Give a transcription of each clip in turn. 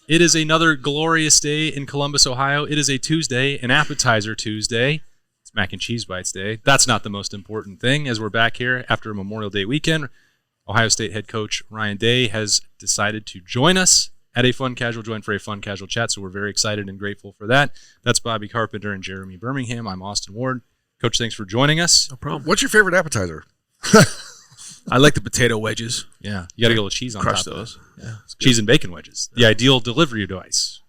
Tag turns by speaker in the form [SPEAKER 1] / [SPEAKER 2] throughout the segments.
[SPEAKER 1] It is another glorious day in Columbus, Ohio. It is a Tuesday, an appetizer Tuesday. It's Mac and Cheese Bites Day. That's not the most important thing as we're back here after a Memorial Day weekend. Ohio State head coach Ryan Day has decided to join us at a Fun Casual Joint for a Fun Casual Chat, so we're very excited and grateful for that. That's Bobby Carpenter and Jeremy Birmingham. I'm Austin Ward. Coach, thanks for joining us.
[SPEAKER 2] No problem.
[SPEAKER 3] What's your favorite appetizer?
[SPEAKER 2] I like the potato wedges.
[SPEAKER 1] Yeah, you got to get a little cheese on
[SPEAKER 2] Crush
[SPEAKER 1] top
[SPEAKER 2] those.
[SPEAKER 1] of it. Yeah, cheese and bacon wedges. The ideal delivery device.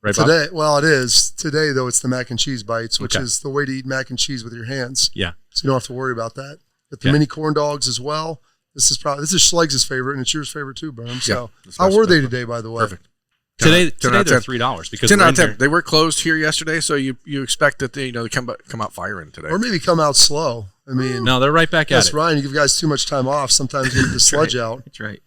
[SPEAKER 1] Right, Bob?
[SPEAKER 4] Today, well, it is. Today, though, it's the mac and cheese bites, which
[SPEAKER 1] Okay.
[SPEAKER 4] is the way to eat mac and cheese with your hands.
[SPEAKER 1] Yeah.
[SPEAKER 4] So you don't have to worry about that. Got the
[SPEAKER 1] Okay.
[SPEAKER 4] mini corn dogs as well. This is Schleg's favorite, and it's yours favorite too, Burnham. So
[SPEAKER 3] that's
[SPEAKER 4] how
[SPEAKER 3] my
[SPEAKER 4] were they
[SPEAKER 3] favorite.
[SPEAKER 4] today, by the way?
[SPEAKER 3] Perfect.
[SPEAKER 1] Today
[SPEAKER 3] 10
[SPEAKER 1] they're
[SPEAKER 3] out of 10.
[SPEAKER 1] $3 because
[SPEAKER 3] 10
[SPEAKER 1] we're
[SPEAKER 3] out
[SPEAKER 1] in
[SPEAKER 3] of 10.
[SPEAKER 1] here.
[SPEAKER 3] They were closed here yesterday, so you expect that they come out firing today.
[SPEAKER 4] Or maybe come out slow. I mean,
[SPEAKER 1] No, they're right back at
[SPEAKER 4] yes,
[SPEAKER 1] it.
[SPEAKER 4] Ryan, you give guys too much time off. Sometimes you get the sludge
[SPEAKER 2] right.
[SPEAKER 4] out.
[SPEAKER 2] That's right.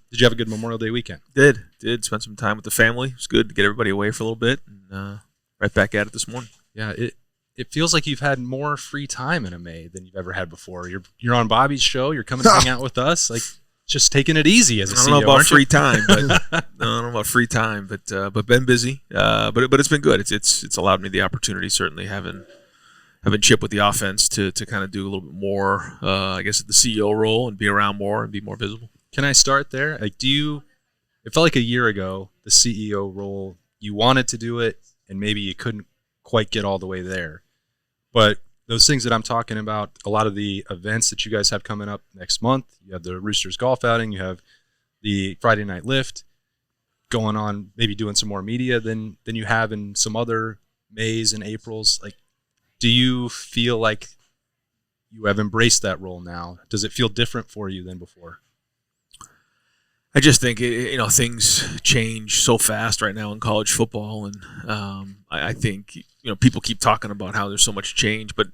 [SPEAKER 1] Did you have a good Memorial Day weekend?
[SPEAKER 2] Did spend some time with the family. It was good to get everybody away for a little bit, and right back at it this morning.
[SPEAKER 1] Yeah, it feels like you've had more free time in a May than you've ever had before. You're on Bobby's show. You're coming to hang out with us. Like, just taking it easy as a
[SPEAKER 2] I
[SPEAKER 1] CEO.
[SPEAKER 2] don't know about
[SPEAKER 1] aren't you?
[SPEAKER 2] free time, but I don't know about free time, but been busy. But it's been good. It's allowed me the opportunity, certainly having Chip with the offense to kind of do a little bit more, I guess, at the CEO role and be around more and be more visible.
[SPEAKER 1] Can I start there? Like, it felt like a year ago, the CEO role, you wanted to do it, and maybe you couldn't quite get all the way there. But those things that I'm talking about, a lot of the events that you guys have coming up next month, you have the Roosters golf outing, you have the Friday night lift going on, maybe doing some more media than you have in some other Mays and Aprils. Like, do you feel like you have embraced that role now? Does it feel different for you than before?
[SPEAKER 2] I just think things change so fast right now in college football, and I think people keep talking about how there's so much change, but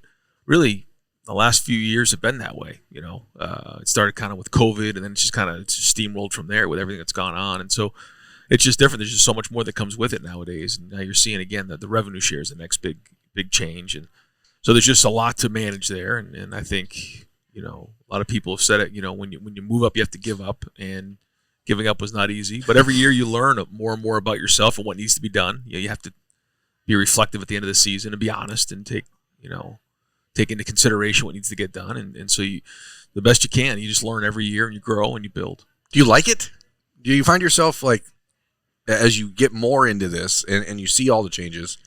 [SPEAKER 2] really the last few years have been that way. It started kind of with COVID, and then it's just steamrolled from there with everything that's gone on, and so it's just different. There's just so much more that comes with it nowadays, and now you're seeing again that the revenue share is the next big change, and so there's just a lot to manage there, and I think a lot of people have said it. When you move up, you have to give up, and giving up was not easy, but every year you learn more and more about yourself and what needs to be done. You have to be reflective at the end of the season and be honest and take into consideration what needs to get done. And so the best you can, you just learn every year and you grow and you build.
[SPEAKER 3] Do you like it? Do you find yourself, like, as you get more into this and you see all the changes,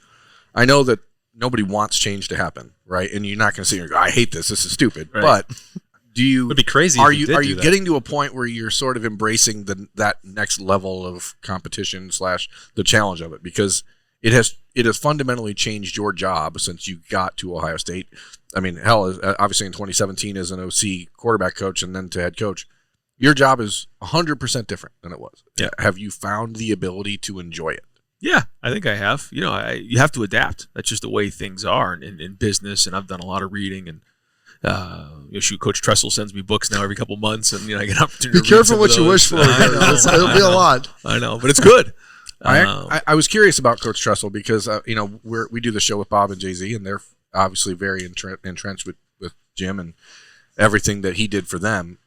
[SPEAKER 3] I know that nobody wants change to happen, right? And you're not going to sit here and go, I hate this is stupid.
[SPEAKER 2] Right.
[SPEAKER 3] But do you?
[SPEAKER 1] It would be crazy.
[SPEAKER 3] Are
[SPEAKER 1] if
[SPEAKER 3] you
[SPEAKER 1] did do that.
[SPEAKER 3] getting to a point where you're sort of embracing that next level of competition / the challenge of it? Because it has fundamentally changed your job since you got to Ohio State. I mean, hell, obviously in 2017 as an OC quarterback coach and then to head coach, your job is 100% different than it was.
[SPEAKER 2] Yeah.
[SPEAKER 3] Have you found the ability to enjoy it?
[SPEAKER 2] Yeah, I think I have. You have to adapt. That's just the way things are in business, and I've done a lot of reading and. Coach Tressel sends me books now every couple months, and I get an opportunity.
[SPEAKER 4] Be careful what you wish for. It'll be a lot.
[SPEAKER 2] I know, but it's good.
[SPEAKER 3] I was curious about Coach Tressel because we do the show with Bob and Jay-Z, and they're obviously very entrenched with Jim and everything that he did for them.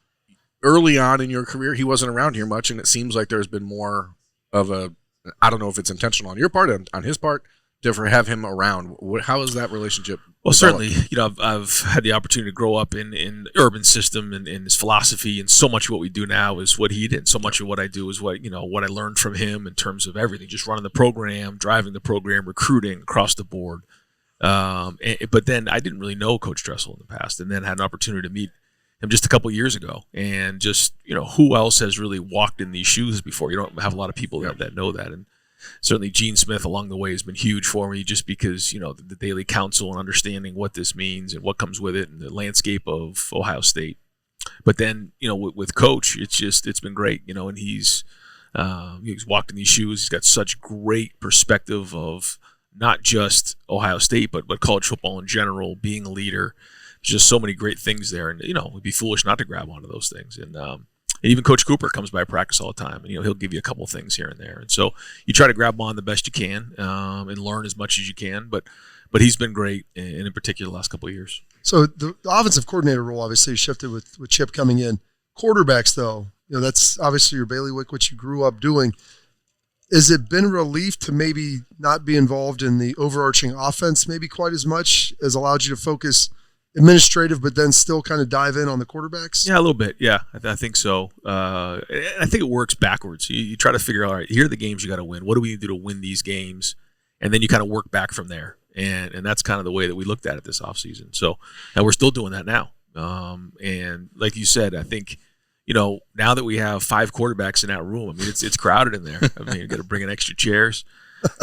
[SPEAKER 3] Early on in your career, he wasn't around here much, and it seems like there's been more of a. I don't know if it's intentional on your part, on his part, to have him around. How is that relationship?
[SPEAKER 2] Well, certainly, I've had the opportunity to grow up in the urban system and his philosophy, and so much of what we do now is what he did. So much of what I do is what I learned from him in terms of everything, just running the program, driving the program, recruiting across the board. But then I didn't really know Coach Tressel in the past, and then had an opportunity to meet him just a couple years ago. And just who else has really walked in these shoes before? You don't have a lot of people that know that, and certainly Gene Smith along the way has been huge for me, just because the daily counsel and understanding what this means and what comes with it and the landscape of Ohio State. But then with Coach, it's been great, and he's walked in these shoes. He's got such great perspective of not just Ohio State but college football in general, being a leader. There's just so many great things there, and we'd be foolish not to grab onto those things. And even Coach Cooper comes by practice all the time, and he'll give you a couple of things here and there. And so you try to grab on the best you can and learn as much as you can. But he's been great, and in particular the last couple of years.
[SPEAKER 4] So the offensive coordinator role obviously shifted with Chip coming in. Quarterbacks, though, that's obviously your bailiwick, what you grew up doing. Has it been relief to maybe not be involved in the overarching offense maybe quite as much, as allowed you to focus administrative, but then still kind of dive in on the quarterbacks?
[SPEAKER 2] Yeah, a little bit. Yeah, I think so. I think it works backwards. You try to figure out, all right, here are the games you got to win. What do we need to do to win these games? And then you kind of work back from there. And that's kind of the way that we looked at it this offseason. So, and we're still doing that now. And like you said, I think, now that we have 5 quarterbacks in that room, I mean, it's crowded in there. I mean, you got to bring in extra chairs.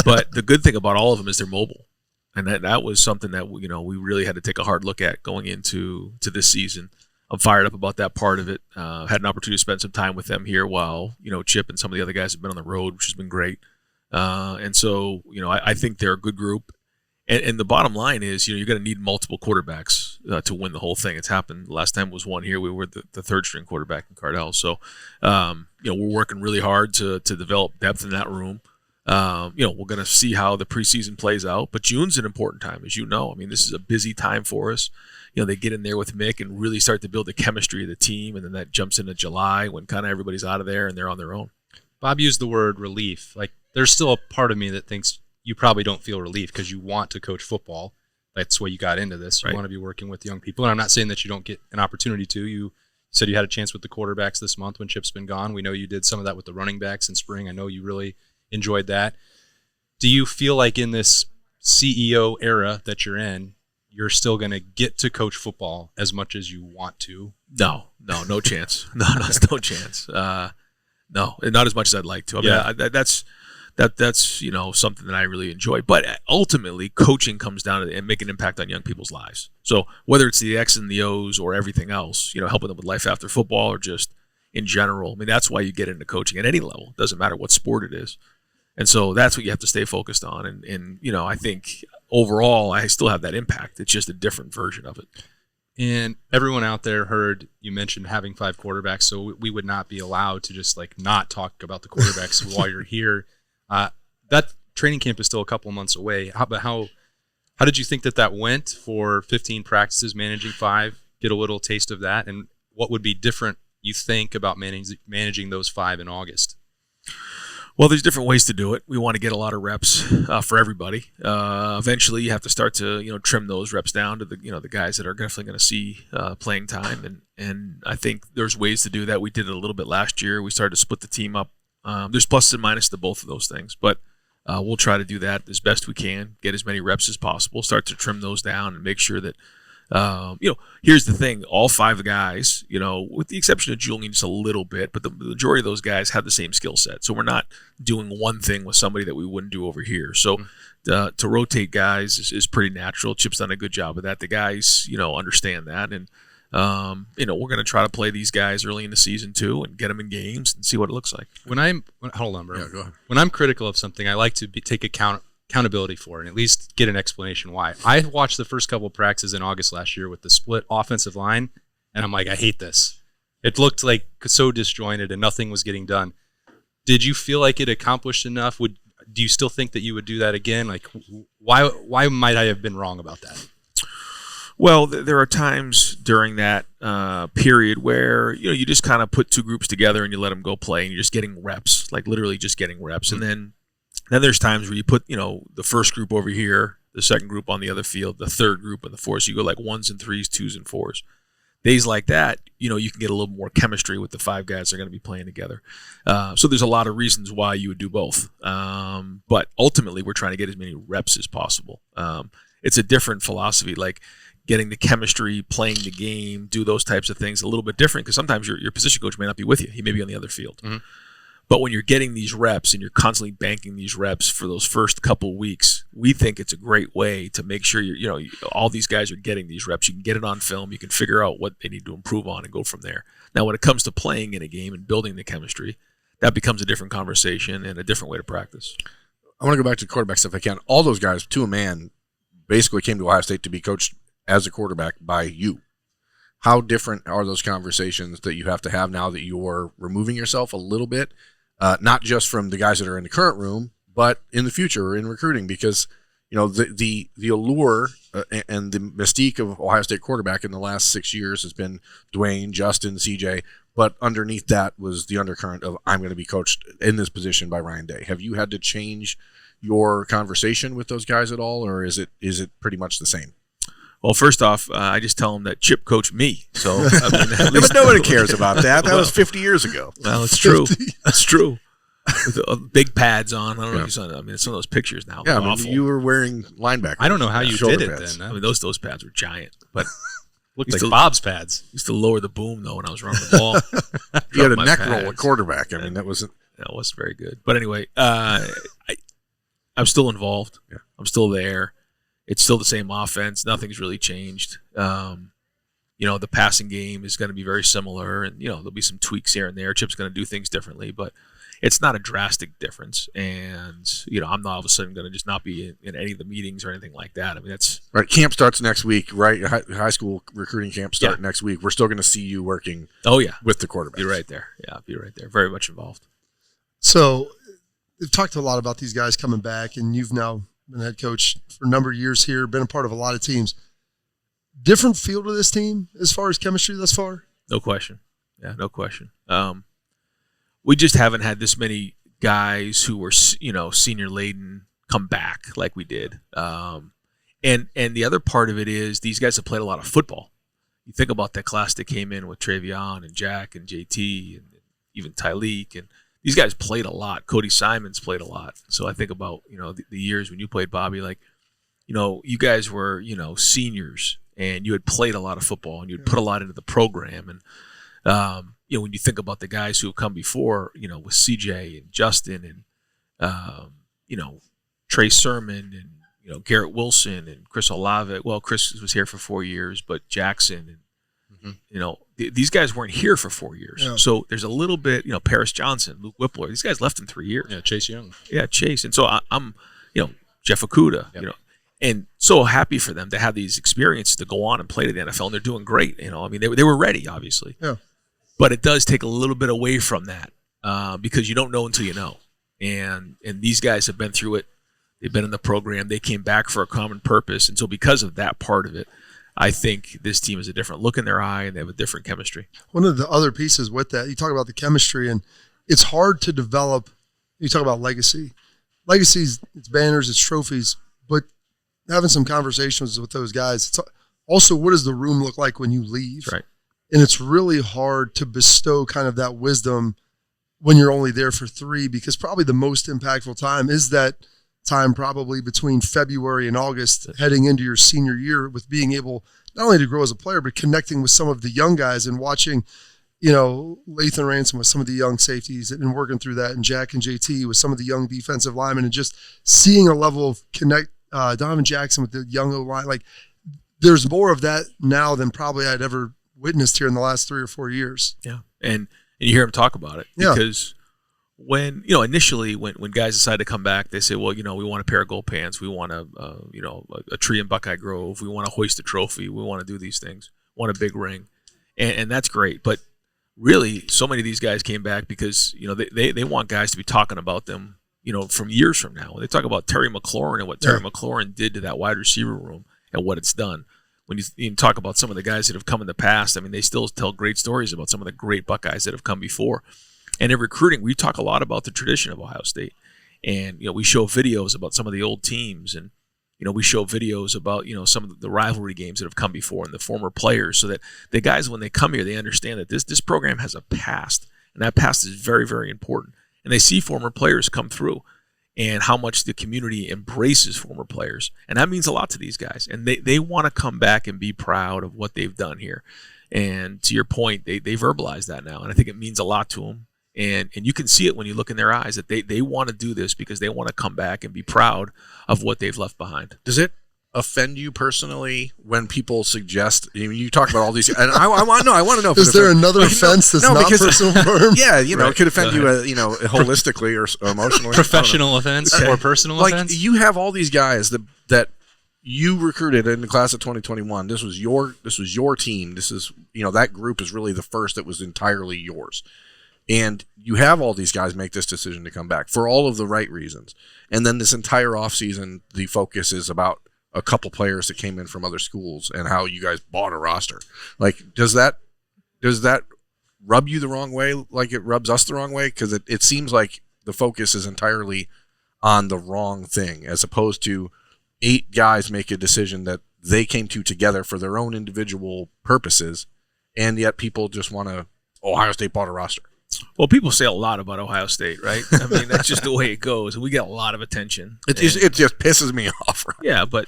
[SPEAKER 2] But the good thing about all of them is they're mobile. And that was something that, we really had to take a hard look at going into this season. I'm fired up about that part of it. Had an opportunity to spend some time with them here while, Chip and some of the other guys have been on the road, which has been great. And so, I think they're a good group. And the bottom line is, you're going to need multiple quarterbacks to win the whole thing. It's happened. The last time was one here. We were the third-string quarterback in Cardell. So, we're working really hard to develop depth in that room. We're going to see how the preseason plays out. But June's an important time, as you know. I mean, this is a busy time for us. They get in there with Mick and really start to build the chemistry of the team. And then that jumps into July when kind of everybody's out of there and they're on their own.
[SPEAKER 1] Bob used the word relief. Like, there's still a part of me that thinks you probably don't feel relief because you want to coach football. That's why you got into this. You want to be working with young people. And I'm not saying that you don't get an opportunity to. You said you had a chance with the quarterbacks this month when Chip's been gone. We know you did some of that with the running backs in spring. I know you really enjoyed that. Do you feel like in this CEO era that you're in, you're still going to get to coach football as much as you want to?
[SPEAKER 2] No chance. No chance. No, not as much as I'd like to. I mean, that's something that I really enjoy. But ultimately, coaching comes down to and make an impact on young people's lives. So whether it's the X and the O's or everything else, helping them with life after football or just in general, I mean, that's why you get into coaching at any level. It doesn't matter what sport it is. And so that's what you have to stay focused on. And I think overall, I still have that impact. It's just a different version of it.
[SPEAKER 1] And everyone out there heard you mentioned having 5 quarterbacks, so we would not be allowed to just not talk about the quarterbacks while you're here. That training camp is still a couple of months away. How did you think that went for 15 practices, managing 5, get a little taste of that? And what would be different, you think, about managing those 5 in August?
[SPEAKER 2] Well, there's different ways to do it. We want to get a lot of reps for everybody. Eventually, you have to start to trim those reps down to the guys that are definitely going to see playing time. And I think there's ways to do that. We did it a little bit last year. We started to split the team up. There's pluses and minuses to both of those things, but we'll try to do that as best we can. Get as many reps as possible. Start to trim those down and make sure that. Here's the thing: all 5 guys, with the exception of Julian just a little bit, but the majority of those guys have the same skill set. So we're not doing one thing with somebody that we wouldn't do over here. So to rotate guys is pretty natural. Chip's done a good job of that. The guys, understand that, and we're going to try to play these guys early in the season too, and get them in games and see what it looks like.
[SPEAKER 1] Hold on, bro.
[SPEAKER 3] Yeah, go ahead.
[SPEAKER 1] When I'm critical of something, I like to take accountability for it and at least get an explanation why. I watched the first couple of practices in August last year with the split offensive line, and I'm like, I hate this. It looked like so disjointed and nothing was getting done. Did you feel like it accomplished enough? Do you still think that you would do that again? Like, why might I have been wrong about that?
[SPEAKER 2] Well, there are times during that period where you just kind of put 2 groups together and you let them go play, and you're just getting reps, like literally just getting reps, and then there's times where you put, the first group over here, the second group on the other field, the third group on the fourth. So you go like 1s and 3s, 2s and 4s. Days like that, you can get a little more chemistry with the 5 guys that are going to be playing together. So there's a lot of reasons why you would do both. But ultimately, we're trying to get as many reps as possible. It's a different philosophy, like getting the chemistry, playing the game, do those types of things a little bit different, because sometimes your position coach may not be with you. He may be on the other field. Mm-hmm. But when you're getting these reps and you're constantly banking these reps for those first couple weeks, we think it's a great way to make sure all these guys are getting these reps. You can get it on film. You can figure out what they need to improve on and go from there. Now, when it comes to playing in a game and building the chemistry, that becomes a different conversation and a different way to practice.
[SPEAKER 3] I want to go back to quarterbacks if I can. All those guys, to a man, basically came to Ohio State to be coached as a quarterback by you. How different are those conversations that you have to have now that you're removing yourself a little bit? Not just from the guys that are in the current room, but in the future in recruiting, because the allure and the mystique of Ohio State quarterback in the last 6 years has been Dwayne, Justin, CJ. But underneath that was the undercurrent of I'm going to be coached in this position by Ryan Day. Have you had to change your conversation with those guys at all, or is it pretty much the same?
[SPEAKER 2] Well, first off, I just tell them that Chip coached me. So, I mean, at
[SPEAKER 3] Yeah,
[SPEAKER 2] least,
[SPEAKER 3] but nobody cares about that. That was 50 years ago.
[SPEAKER 2] well, it's true. That's true. With big pads on. I don't know if you saw that. I mean, some of those pictures now.
[SPEAKER 3] Yeah,
[SPEAKER 2] Awful.
[SPEAKER 3] you were wearing linebacker.
[SPEAKER 1] I don't know how you
[SPEAKER 3] shoulder
[SPEAKER 1] did it
[SPEAKER 3] pads.
[SPEAKER 1] then.
[SPEAKER 2] I mean, those pads were giant. But
[SPEAKER 1] Looked
[SPEAKER 2] used
[SPEAKER 1] like
[SPEAKER 2] to-
[SPEAKER 1] Bob's pads.
[SPEAKER 2] used to lower the boom though when I was running the ball.
[SPEAKER 3] You had a
[SPEAKER 2] Dropped my
[SPEAKER 3] neck roll at
[SPEAKER 2] pads.
[SPEAKER 3] quarterback. I mean, that wasn't.
[SPEAKER 2] That wasn't very good. But anyway, I'm still involved.
[SPEAKER 3] Yeah.
[SPEAKER 2] I'm still there. It's still the same offense. Nothing's really changed. The passing game is going to be very similar, and there'll be some tweaks here and there. Chip's going to do things differently, but it's not a drastic difference. And I'm not all of a sudden going to just not be in any of the meetings or anything like that. I mean, that's
[SPEAKER 3] Right, camp starts next week, right? High school recruiting camp start next week. We're still going to see you working with the quarterback.
[SPEAKER 2] be right there. Yeah, be right there. Very much involved.
[SPEAKER 4] So we've talked a lot about these guys coming back, and you've now been head coach for a number of years here, been a part of a lot of teams. Different feel to this team as far as chemistry thus far?
[SPEAKER 2] No question. Yeah, no question. We just haven't had this many guys who were, senior laden come back like we did. And the other part of it is these guys have played a lot of football. You think about that class that came in with Travion and Jack and JT and even Tyleek, and these guys played a lot. Cody Simons played a lot. So I think about, the years when you played, Bobby, like, you guys were, seniors, and you had played a lot of football, and you had put a lot into the program. And, when you think about the guys who have come before, with CJ and Justin and, Trey Sermon and, Garrett Wilson and Chris Olave. Well, Chris was here for 4 years, but Jackson and, these guys weren't here for 4 years.
[SPEAKER 4] Yeah.
[SPEAKER 2] So there's a little bit, Paris Johnson, Luke Whippler. These guys left in 3 years.
[SPEAKER 1] Yeah, Chase Young.
[SPEAKER 2] Yeah, Chase. And so I'm, Jeff Okuda,
[SPEAKER 1] Yep.
[SPEAKER 2] and so happy for them to have these experiences to go on and play to the NFL, and they're doing great. I mean, they were ready, obviously.
[SPEAKER 4] Yeah.
[SPEAKER 2] But it does take a little bit away from that because you don't know until you know. And these guys have been through it. They've been in the program. They came back for a common purpose. And so because of that part of it, I think this team has a different look in their eye, and they have a different chemistry.
[SPEAKER 4] One of the other pieces with that, you talk about the chemistry, and it's hard to develop. You talk about legacy. Legacies, it's banners, it's trophies, but having some conversations with those guys, it's also what does the room look like when you leave?
[SPEAKER 2] That's right.
[SPEAKER 4] And it's really hard to bestow kind of that wisdom when you're only there for 3, because probably the most impactful time is that time probably between February and August heading into your senior year, with being able not only to grow as a player, but connecting with some of the young guys and watching, Lathan Ransom with some of the young safeties and working through that, and Jack and JT with some of the young defensive linemen, and just seeing a level of connect, Donovan Jackson with the young O-line. Like, there's more of that now than probably I'd ever witnessed here in the last 3 or 4 years.
[SPEAKER 2] Yeah. And you hear him talk about it
[SPEAKER 4] Yeah.
[SPEAKER 2] because when, initially when guys decide to come back, they say, well, we want a pair of gold pants. We want a tree in Buckeye Grove. We want to hoist a trophy. We want to do these things. Want a big ring. And that's great. But really, so many of these guys came back because, they want guys to be talking about them, from years from now. When they talk about Terry McLaurin and what Terry McLaurin did to that wide receiver room and what it's done. When you talk about some of the guys that have come in the past, I mean, they still tell great stories about some of the great Buckeyes that have come before. And in recruiting, we talk a lot about the tradition of Ohio State. And, we show videos about some of the old teams. And, we show videos about, some of the rivalry games that have come before and the former players, so that the guys, when they come here, they understand that this program has a past. And that past is very, very important. And they see former players come through and how much the community embraces former players. And that means a lot to these guys. And they want to come back and be proud of what they've done here. And to your point, they verbalize that now. And I think it means a lot to them. And you can see it when you look in their eyes that they want to do this because they want to come back and be proud of what they've left behind.
[SPEAKER 3] Does it offend you personally when people suggest? You talk about all these, and I want to know.
[SPEAKER 4] Is there another offense that's not personal for him?
[SPEAKER 3] Yeah,
[SPEAKER 2] Right.
[SPEAKER 3] it could offend you, holistically or emotionally.
[SPEAKER 1] Professional offense or personal
[SPEAKER 3] like,
[SPEAKER 1] offense?
[SPEAKER 3] you have all these guys that you recruited in the class of 2021. This was your team. This is that group is really the first that was entirely yours. And you have all these guys make this decision to come back for all of the right reasons. And then this entire offseason, the focus is about a couple players that came in from other schools and how you guys bought a roster. Like, does that rub you the wrong way like it rubs us the wrong way? Because it seems like the focus is entirely on the wrong thing, as opposed to 8 guys make a decision that they came to together for their own individual purposes, and yet people just want to, Ohio State bought a roster.
[SPEAKER 2] Well, people say a lot about Ohio State, right? I mean, that's just the way it goes. We get a lot of attention.
[SPEAKER 3] It just pisses me off. Right?
[SPEAKER 2] Yeah, but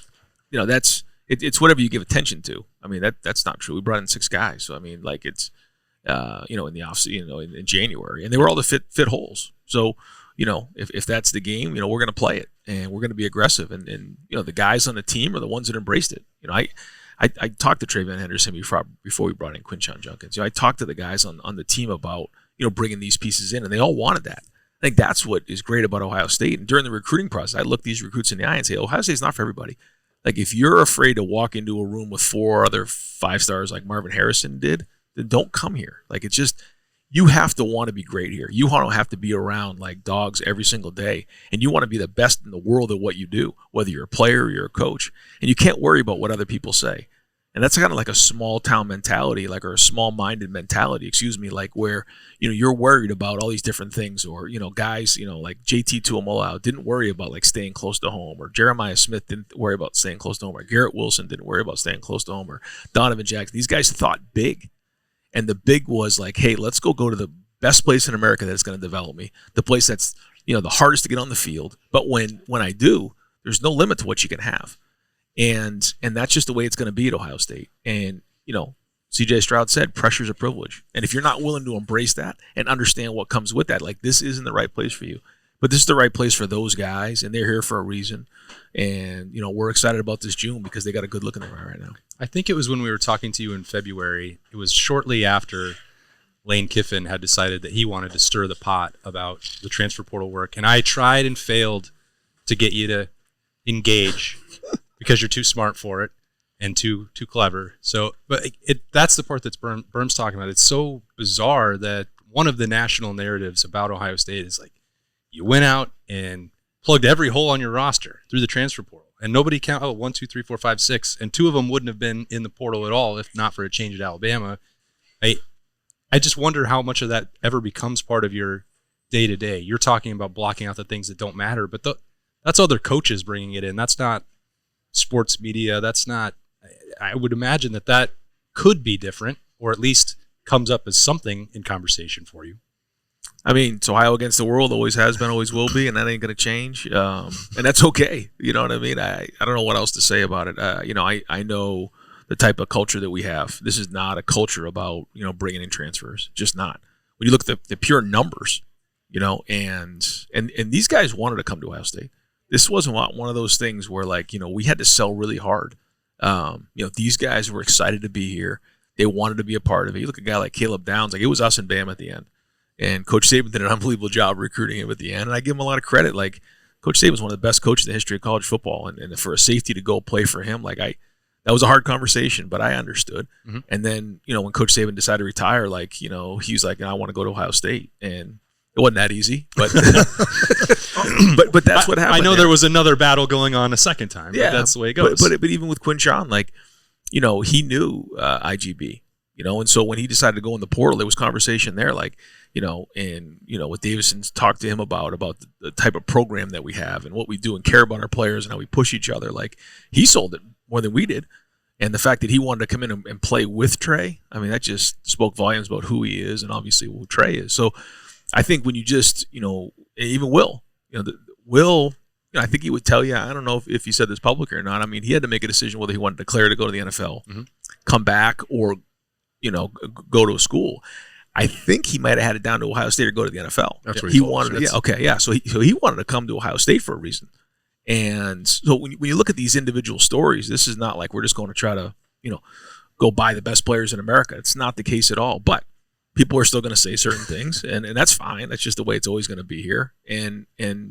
[SPEAKER 2] it's whatever you give attention to. I mean, that's not true. We brought in 6 guys, so I mean, like it's in the off, in January, and they were all to fit holes. So if that's the game, we're going to play it, and we're going to be aggressive, and the guys on the team are the ones that embraced it. I talked to Trey Van Henderson before we brought in Quinshon Junkins. I talked to the guys on the team about bringing these pieces in, and they all wanted that. I think that's what is great about Ohio State. And during the recruiting process, I look these recruits in the eye and say, Ohio State's not for everybody. Like, if you're afraid to walk into a room with 4 other 5 stars like Marvin Harrison did, then don't come here. Like, it's just, you have to want to be great here. You don't have to be around like dogs every single day, and you want to be the best in the world at what you do, whether you're a player or you're a coach, and you can't worry about what other people say. And that's kind of like a small town mentality, or a small minded mentality, like where, you're worried about all these different things, or, guys, like JT Tuimoloau didn't worry about like staying close to home, or Jeremiah Smith didn't worry about staying close to home, or Garrett Wilson didn't worry about staying close to home, or Donovan Jackson. These guys thought big. And the big was like, hey, let's go to the best place in America that's going to develop me, the place that's, the hardest to get on the field. But when I do, there's no limit to what you can have. And that's just the way it's going to be at Ohio State. And, C.J. Stroud said, pressure's a privilege. And if you're not willing to embrace that and understand what comes with that, like, this isn't the right place for you. But this is the right place for those guys, and they're here for a reason. And, we're excited about this June because they got a good look in there right now.
[SPEAKER 1] I think it was when we were talking to you in February. It was shortly after Lane Kiffin had decided that he wanted to stir the pot about the transfer portal work. And I tried and failed to get you to engage because you're too smart for it and too clever. So, but that's the part that's Berm's talking about. It's so bizarre that one of the national narratives about Ohio State is like, you went out and plugged every hole on your roster through the transfer portal. And nobody 1, 2, 3, 4, 5, 6, and 2 of them wouldn't have been in the portal at all if not for a change at Alabama. I just wonder how much of that ever becomes part of your day-to-day. You're talking about blocking out the things that don't matter, but that's other coaches bringing it in. That's not sports media. That's not – I would imagine that could be different, or at least comes up as something in conversation for you.
[SPEAKER 2] I mean, it's Ohio against the world, always has been, always will be, and that ain't going to change. And that's okay. You know what I mean? I don't know what else to say about it. I know the type of culture that we have. This is not a culture about, bringing in transfers. Just not. When you look at the pure numbers, and these guys wanted to come to Ohio State. This wasn't one of those things where, like, we had to sell really hard. These guys were excited to be here. They wanted to be a part of it. You look at a guy like Caleb Downs, like, it was us and Bam at the end. And Coach Saban did an unbelievable job recruiting him at the end. And I give him a lot of credit. Like, Coach Saban was one of the best coaches in the history of college football. And for a safety to go play for him, that was a hard conversation, but I understood. Mm-hmm. And then, when Coach Saban decided to retire, he was like, I want to go to Ohio State. And it wasn't that easy, but but that's what happened.
[SPEAKER 1] I know there was another battle going on a second time. Yeah, but that's the way it goes.
[SPEAKER 2] But even with Quinshon, he knew IGB. And so when he decided to go in the portal, there was conversation there, what Davison's talked to him about the type of program that we have and what we do and care about our players and how we push each other. Like, he sold it more than we did. And the fact that he wanted to come in and play with Trey, I mean, that just spoke volumes about who he is and obviously who Trey is. So I think when you just, even Will, Will, I think he would tell you, I don't know if he said this publicly or not. I mean, he had to make a decision whether he wanted to declare to go to the NFL, mm-hmm. come back, or go to a school. I think he might have had it down to Ohio State or go to the NFL.
[SPEAKER 3] That's what he wanted.
[SPEAKER 2] Yeah, okay, yeah. So he wanted to come to Ohio State for a reason. And so when you look at these individual stories, this is not like we're just going to try to, go buy the best players in America. It's not the case at all. But people are still going to say certain things, and that's fine. That's just the way it's always going to be here. And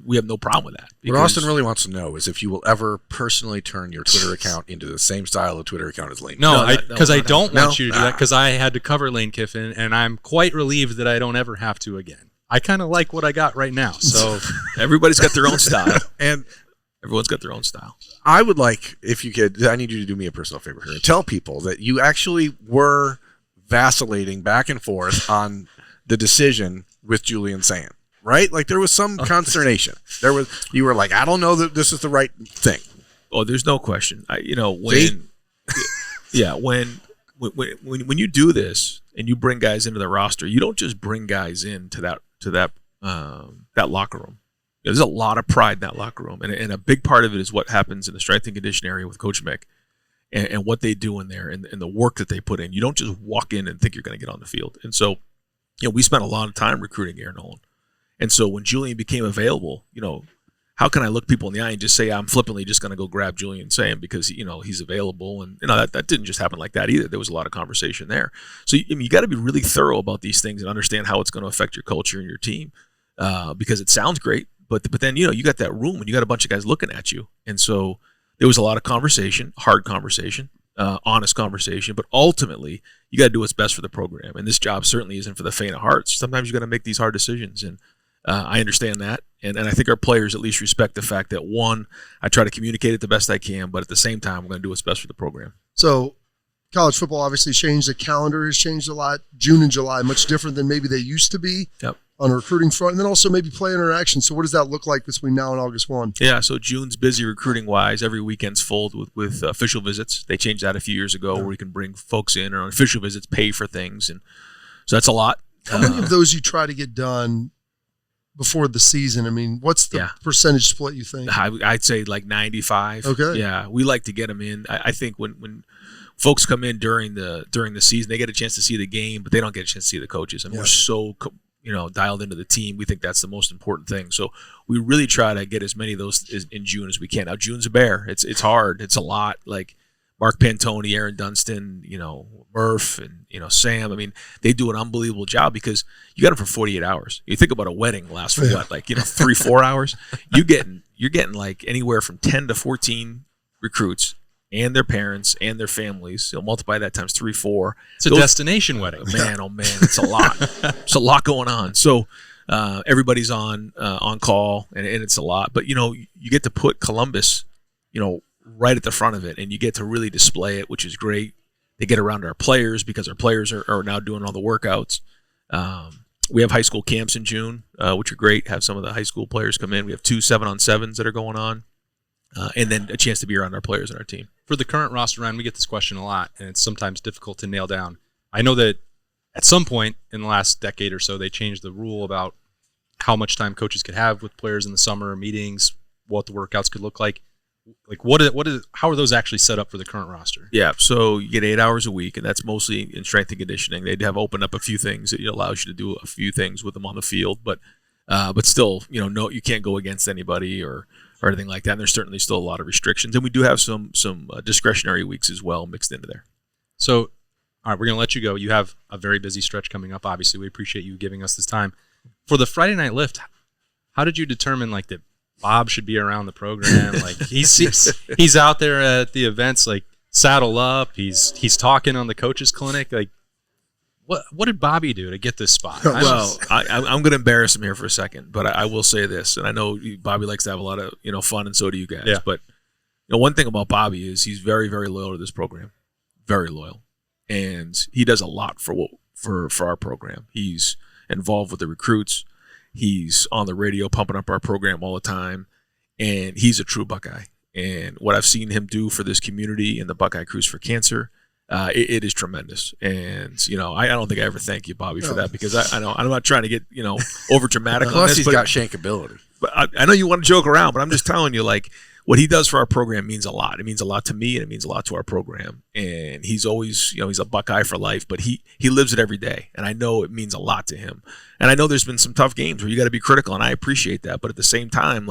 [SPEAKER 2] we have no problem with that.
[SPEAKER 3] What Austin really wants to know is if you will ever personally turn your Twitter account into the same style of Twitter account as Lane.
[SPEAKER 1] No, because I don't want you to do that, because I had to cover Lane Kiffin, and I'm quite relieved that I don't ever have to again. I kind of like what I got right now. So
[SPEAKER 2] everybody's got their own style.
[SPEAKER 3] And
[SPEAKER 2] Everyone's got their own style.
[SPEAKER 3] I would like, if you could, I need you to do me a personal favor here. Tell people that you actually were vacillating back and forth on the decision with Julian Sam, right? Like there was some consternation. You were like, I don't know that this is the right thing.
[SPEAKER 2] Oh, there's no question. When you do this and you bring guys into the roster, you don't just bring guys into that locker room. There's a lot of pride in that locker room, and a big part of it is what happens in the strength and conditioning area with Coach Mick and what they do in there and the work that they put in. You don't just walk in and think you're going to get on the field. And so, we spent a lot of time recruiting Aaron Nolan. And so when Julian became available, how can I look people in the eye and just say I'm flippantly just going to go grab Julian Sam because he's available? And that didn't just happen like that either. There was a lot of conversation there. So you got to be really thorough about these things and understand how it's going to affect your culture and your team because it sounds great. But then, you got that room and you got a bunch of guys looking at you. And so there was a lot of conversation, hard conversation, honest conversation. But ultimately, you got to do what's best for the program. And this job certainly isn't for the faint of heart. Sometimes you got to make these hard decisions. And I understand that. And I think our players at least respect the fact that, one, I try to communicate it the best I can. But at the same time, I'm going to do what's best for the program.
[SPEAKER 4] So college football obviously changed. The calendar has changed a lot. June and July, much different than maybe they used to be.
[SPEAKER 2] Yep.
[SPEAKER 4] On a recruiting front, and then also maybe player interaction. So what does that look like between now and August 1?
[SPEAKER 2] Yeah, so June's busy recruiting-wise. Every weekend's full with official visits. They changed that a few years ago where we can bring folks in or on official visits, pay for things. And so that's a lot.
[SPEAKER 4] How many of those you try to get done before the season? I mean, what's the percentage split you think?
[SPEAKER 2] I'd say like 95.
[SPEAKER 4] Okay.
[SPEAKER 2] Yeah, we like to get them in. I think when folks come in during the season, they get a chance to see the game, but they don't get a chance to see the coaches. And we're so dialed into the team. We think that's the most important thing. So we really try to get as many of those in June as we can. Now, June's a bear. It's hard. It's a lot. Like Mark Pantoni, Aaron Dunstan, Murph, and Sam. I mean, they do an unbelievable job because you got them for 48 hours. You think about a wedding lasts for what, 3-4 hours. You're getting like anywhere from 10 to 14 recruits and their parents and their families. Multiply that times 3-4.
[SPEAKER 1] It's a destination wedding.
[SPEAKER 2] Man, oh man, it's a lot. It's a lot going on. So everybody's on call, and it's a lot. But you get to put Columbus, right at the front of it, and you get to really display it, which is great. They get around our players because our players are now doing all the workouts. We have high school camps in June, which are great. Have some of the high school players come in. We have 2 7-on-7s that are going on. And then a chance to be around our players and our team.
[SPEAKER 1] For the current roster, Ryan, we get this question a lot, and it's sometimes difficult to nail down. I know that at some point in the last decade or so, they changed the rule about how much time coaches could have with players in the summer, meetings, what the workouts could look like. Like, how are those actually set up for the current roster?
[SPEAKER 2] Yeah, so you get 8 hours a week, and that's mostly in strength and conditioning. They'd have opened up a few things. It allows you to do a few things with them on the field, but still, no, you can't go against anybody or anything like that. And there's certainly still a lot of restrictions, and we do have some discretionary weeks as well mixed into there.
[SPEAKER 1] So, all right, we're going to let you go. You have a very busy stretch coming up. Obviously, we appreciate you giving us this time. For the Friday night lift, how did you determine that Bob should be around the program? Like he's out there at the events, like saddle up. He's talking on the coaches clinic. Like what did Bobby do to get this spot?
[SPEAKER 2] Well, I'm going to embarrass him here for a second, but I will say this, and I know Bobby likes to have a lot of fun, and so do you guys.
[SPEAKER 1] Yeah.
[SPEAKER 2] But one thing about Bobby is he's very, very loyal to this program, very loyal, and he does a lot for our program. He's involved with the recruits. He's on the radio pumping up our program all the time, and he's a true Buckeye. And what I've seen him do for this community and the Buckeye Cruise for Cancer, it is tremendous. And I don't think I ever thank you, Bobby, for that, because I'm not trying to get over dramatic on
[SPEAKER 3] Plus,
[SPEAKER 2] this.
[SPEAKER 3] he's got shankability.
[SPEAKER 2] But I know you want to joke around, but I'm just telling you, what he does for our program means a lot. It means a lot to me, and it means a lot to our program. And he's always, he's a Buckeye for life, but he lives it every day. And I know it means a lot to him. And I know there's been some tough games where you got to be critical, and I appreciate that. But at the same time,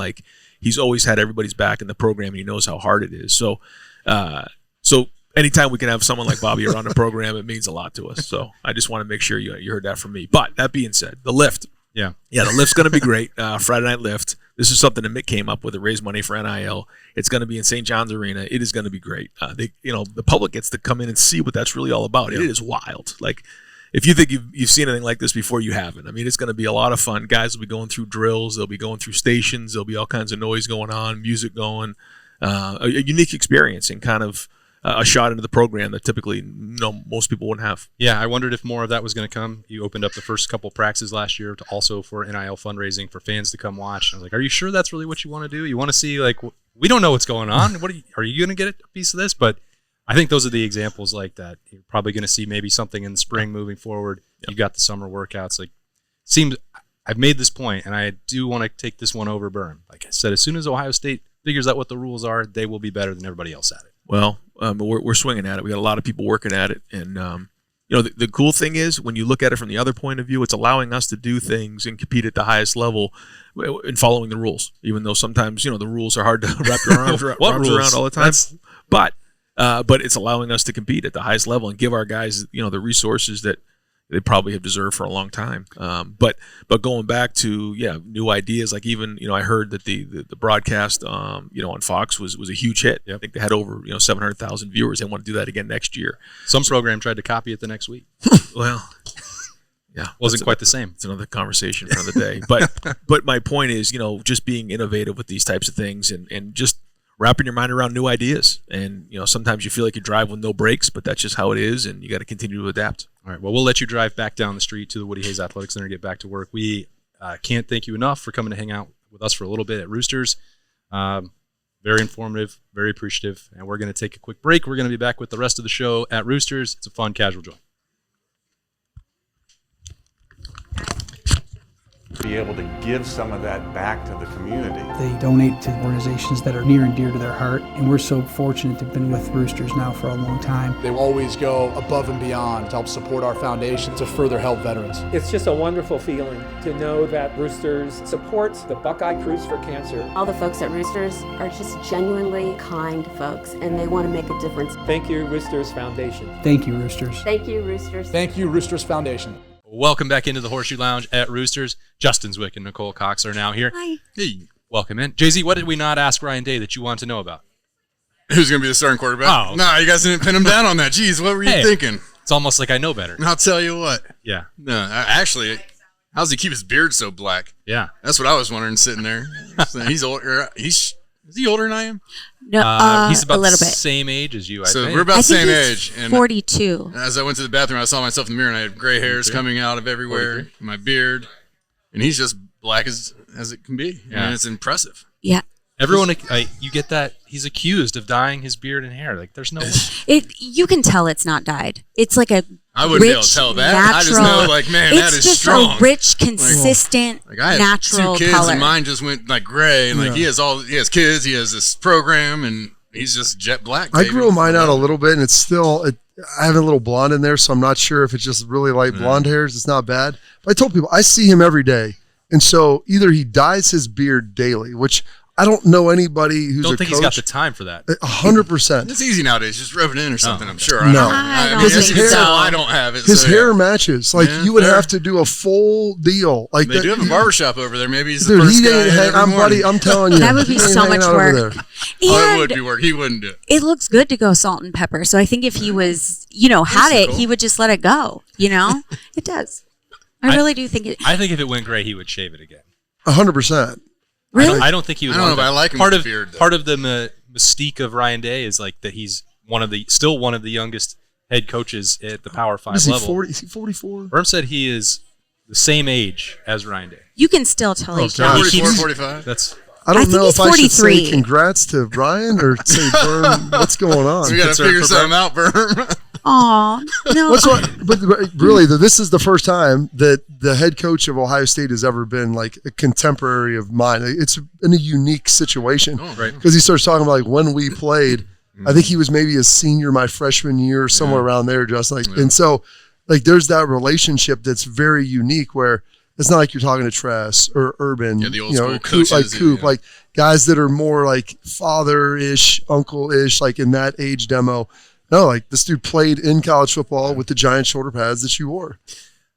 [SPEAKER 2] he's always had everybody's back in the program, and he knows how hard it is. So anytime we can have someone like Bobby around the program, it means a lot to us. So I just want to make sure you heard that from me. But that being said, the lift.
[SPEAKER 1] Yeah,
[SPEAKER 2] the lift's going to be great. Friday night lift. This is something that Mick came up with to raise money for NIL. It's going to be in St. John's Arena. It is going to be great. The public gets to come in and see what that's really all about.
[SPEAKER 1] Yeah.
[SPEAKER 2] It is wild. if you think you've seen anything like this before, you haven't. I mean, it's going to be a lot of fun. Guys will be going through drills. They'll be going through stations. There'll be all kinds of noise going on, music going. A unique experience and kind of a shot into the program that typically most people wouldn't have.
[SPEAKER 1] Yeah, I wondered if more of that was going to come. You opened up the first couple practices last year to also for NIL fundraising for fans to come watch. I was like, are you sure that's really what you want to do? You want to see, like, we don't know what's going on. Are you going to get a piece of this? But I think those are the examples like that. You're probably going to see maybe something in the spring moving forward. Yep. You've got the summer workouts. Like, seems I've made this point, and I do want to take this one over Birmingham. Like I said, as soon as Ohio State figures out what the rules are, they will be better than everybody else at it.
[SPEAKER 2] Well, we're swinging at it. We got a lot of people working at it, and the cool thing is when you look at it from the other point of view, it's allowing us to do things and compete at the highest level in following the rules. Even though sometimes the rules are hard to wrap your arms around all the time, but it's allowing us to compete at the highest level and give our guys the resources that they probably have deserved for a long time. But going back to new ideas, like even I heard that the broadcast on Fox was a huge hit. Yep. I think they had over 700,000 viewers. They want to do that again next year.
[SPEAKER 1] Some program tried to copy it the next week.
[SPEAKER 2] Well, yeah,
[SPEAKER 1] wasn't quite the same.
[SPEAKER 2] It's another conversation for another day. But my point is just being innovative with these types of things and just wrapping your mind around new ideas. And sometimes you feel like you drive with no brakes, but that's just how it is, and you got to continue to adapt.
[SPEAKER 1] All right, well, we'll let you drive back down the street to the Woody Hayes Athletic Center and get back to work. We can't thank you enough for coming to hang out with us for a little bit at Roosters. Very informative, very appreciative, and we're going to take a quick break. We're going to be back with the rest of the show at Roosters. It's a fun, casual joint.
[SPEAKER 5] Be able to give some of that back to the community.
[SPEAKER 6] They donate to organizations that are near and dear to their heart, and we're so fortunate to have been with Roosters now for a long time.
[SPEAKER 7] They always go above and beyond to help support our foundation to further help veterans.
[SPEAKER 8] It's just a wonderful feeling to know that Roosters supports the Buckeye Cruise for Cancer.
[SPEAKER 9] All the folks at Roosters are just genuinely kind folks, and they want to make a difference.
[SPEAKER 8] Thank you, Roosters Foundation.
[SPEAKER 6] Thank you, Roosters.
[SPEAKER 9] Thank you, Roosters.
[SPEAKER 7] Thank you, Roosters Foundation.
[SPEAKER 1] Welcome back into the Horseshoe Lounge at Roosters. Justin Zwick and Nicole Cox are now here.
[SPEAKER 10] Hi.
[SPEAKER 1] Hey, welcome in. Jay-Z, what did we not ask Ryan Day that you want to know about?
[SPEAKER 11] Who's going to be the starting quarterback?
[SPEAKER 1] Oh.
[SPEAKER 11] No, you guys didn't pin him down on that. Jeez, what were you thinking?
[SPEAKER 1] It's almost like I know better.
[SPEAKER 11] I'll tell you what.
[SPEAKER 1] Yeah.
[SPEAKER 11] No, actually, how does he keep his beard so black?
[SPEAKER 1] Yeah.
[SPEAKER 11] That's what I was wondering sitting there. He's older. Is he older than I am?
[SPEAKER 10] No,
[SPEAKER 1] he's about
[SPEAKER 10] a little
[SPEAKER 1] the
[SPEAKER 10] bit.
[SPEAKER 1] same age as you, I
[SPEAKER 11] So
[SPEAKER 1] think.
[SPEAKER 11] we're about the same
[SPEAKER 10] he's
[SPEAKER 11] age. And
[SPEAKER 10] 42.
[SPEAKER 11] as I went to the bathroom, I saw myself in the mirror, and I had gray hairs coming out of everywhere, my beard, and he's just black as it can be.
[SPEAKER 1] Yeah.
[SPEAKER 11] And it's impressive.
[SPEAKER 10] Yeah.
[SPEAKER 1] Everyone, you get that he's accused of dyeing his beard and hair. Like, there's no way.
[SPEAKER 10] You can tell it's not dyed. It's like a
[SPEAKER 11] I wouldn't
[SPEAKER 10] rich,
[SPEAKER 11] be able to tell that.
[SPEAKER 10] natural,
[SPEAKER 11] I just know, like, man,
[SPEAKER 10] it's
[SPEAKER 11] that is
[SPEAKER 10] just
[SPEAKER 11] strong.
[SPEAKER 10] a rich, consistent,
[SPEAKER 11] Like I have
[SPEAKER 10] natural
[SPEAKER 11] 2 kids,
[SPEAKER 10] color.
[SPEAKER 11] and mine just went like gray. And like he has kids, he has this program, and he's just jet black.
[SPEAKER 4] I
[SPEAKER 11] baby.
[SPEAKER 4] grew mine out a little bit, and it's still. I have a little blonde in there, so I'm not sure if it's just really light blonde hairs. It's not bad. But I told people I see him every day, and so either he dyes his beard daily, which I don't know anybody who's
[SPEAKER 1] Don't think
[SPEAKER 4] a
[SPEAKER 1] he's got
[SPEAKER 4] coach.
[SPEAKER 1] the time for that.
[SPEAKER 4] 100%.
[SPEAKER 11] It's easy nowadays. Just rub it in or something. I'm sure.
[SPEAKER 4] No.
[SPEAKER 10] I don't
[SPEAKER 11] mean,
[SPEAKER 4] think
[SPEAKER 11] his
[SPEAKER 4] so.
[SPEAKER 11] I don't have it.
[SPEAKER 4] His
[SPEAKER 11] so,
[SPEAKER 4] hair matches. Like
[SPEAKER 11] Yeah,
[SPEAKER 4] you would
[SPEAKER 11] fair.
[SPEAKER 4] have to do a full deal. Like
[SPEAKER 11] They do have a barbershop over there. Maybe he's the
[SPEAKER 4] Dude,
[SPEAKER 11] first
[SPEAKER 4] he
[SPEAKER 11] guy
[SPEAKER 4] ain't
[SPEAKER 11] in
[SPEAKER 4] hang,
[SPEAKER 11] every
[SPEAKER 4] I'm
[SPEAKER 11] morning.
[SPEAKER 4] buddy. I'm telling you,
[SPEAKER 10] That would be
[SPEAKER 4] he ain't
[SPEAKER 10] so
[SPEAKER 4] hanging
[SPEAKER 10] much
[SPEAKER 4] out over
[SPEAKER 10] work.
[SPEAKER 4] there.
[SPEAKER 11] Oh, it
[SPEAKER 10] And
[SPEAKER 11] would be work. He wouldn't do it.
[SPEAKER 10] it looks good to go salt and pepper. So I think if he was, had it, he would just let it go. It does. I really do think it.
[SPEAKER 1] I think if it went gray, he would shave it again.
[SPEAKER 4] 100%.
[SPEAKER 10] Really?
[SPEAKER 1] I don't think he would.
[SPEAKER 11] I don't know,
[SPEAKER 1] want
[SPEAKER 11] but
[SPEAKER 1] that.
[SPEAKER 11] I like him
[SPEAKER 1] part
[SPEAKER 11] with
[SPEAKER 1] of
[SPEAKER 11] the beard, though.
[SPEAKER 1] part of the mystique of Ryan Day is like that he's still one of the youngest head coaches at the Power 5
[SPEAKER 4] Is he
[SPEAKER 1] level.
[SPEAKER 4] 40? Is he 44?
[SPEAKER 1] Berm said he is the same age as Ryan Day.
[SPEAKER 10] You can still tell he's
[SPEAKER 4] God.
[SPEAKER 10] young.
[SPEAKER 11] 44,
[SPEAKER 1] keeps-
[SPEAKER 11] 45.
[SPEAKER 1] That's
[SPEAKER 4] I don't
[SPEAKER 10] I think
[SPEAKER 4] know
[SPEAKER 10] he's
[SPEAKER 4] if I should say
[SPEAKER 10] 43.
[SPEAKER 4] congrats to Ryan or say Berm. What's going on?
[SPEAKER 11] We got to
[SPEAKER 1] concern
[SPEAKER 11] figure
[SPEAKER 1] for
[SPEAKER 11] something out, Berm.
[SPEAKER 10] Aw, no.
[SPEAKER 4] What's what? But really, this is the first time that the head coach of Ohio State has ever been like a contemporary of mine. It's in a unique situation,
[SPEAKER 1] right.
[SPEAKER 4] Because he starts talking about like when we played. I think he was maybe a senior my freshman year, somewhere around there, just like. And so, like, there's that relationship that's very unique where it's not like you're talking to Tress or Urban,
[SPEAKER 11] Yeah, the old school
[SPEAKER 4] Coop, like
[SPEAKER 11] coaches,
[SPEAKER 4] Coop,
[SPEAKER 11] yeah.
[SPEAKER 4] like guys that are more like father-ish, uncle-ish, like in that age demo. No, like this dude played in college football with the giant shoulder pads that you wore.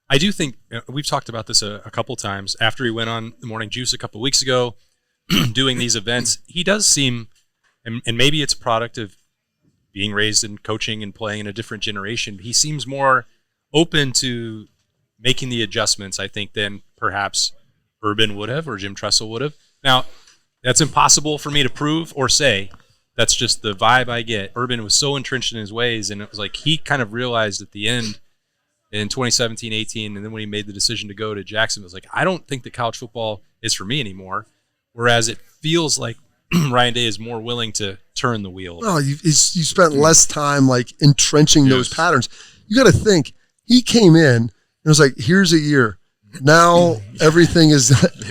[SPEAKER 1] I do think we've talked about this a couple times. After he went on the Morning Juice a couple weeks ago, doing these events, he does seem, and maybe it's a product of being raised in coaching and playing in a different generation. He seems more open to making the adjustments, I think, than perhaps Urban would have or Jim Tressel would have. Now, that's impossible for me to prove or say. That's just the vibe I get. Urban was so entrenched in his ways, and it was like he kind of realized at the end in 2017-18, and then when he made the decision to go to Jacksonville, it was like, I don't think that college football is for me anymore. Whereas it feels like Ryan Day is more willing to turn the wheel.
[SPEAKER 4] No, you spent less time like entrenching those patterns. You got to think, he came in and was like, here's a year. Now everything is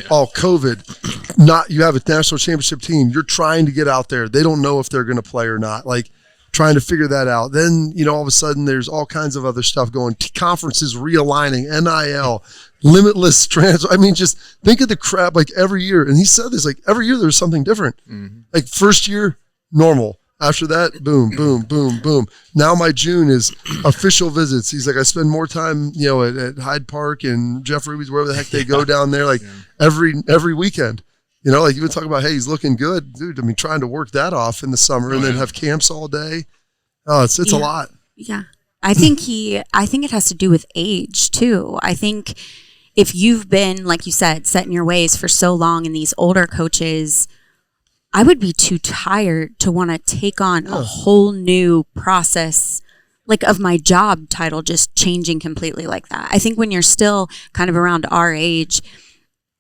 [SPEAKER 4] all COVID. Not you have a national championship team. You're trying to get out there. They don't know if they're going to play or not. Like trying to figure that out. Then, all of a sudden there's all kinds of other stuff going. Conferences realigning, NIL, limitless transfer. I mean, just think of the crap like every year. And he said this, like every year there's something different. Mm-hmm. Like first year, normal. After that, boom, boom, boom, boom. Now my June is official visits. He's like, I spend more time, at Hyde Park and Jeff Ruby's, wherever the heck they go down there, like every weekend. Like you would talk about, hey, he's looking good, dude. I mean, trying to work that off in the summer and then have camps all day. Oh, it's a lot.
[SPEAKER 10] Yeah, I think it has to do with age too. I think if you've been, like you said, set in your ways for so long, and these older coaches, I would be too tired to want to take on a whole new process, like of my job title just changing completely like that. I think when you're still kind of around our age,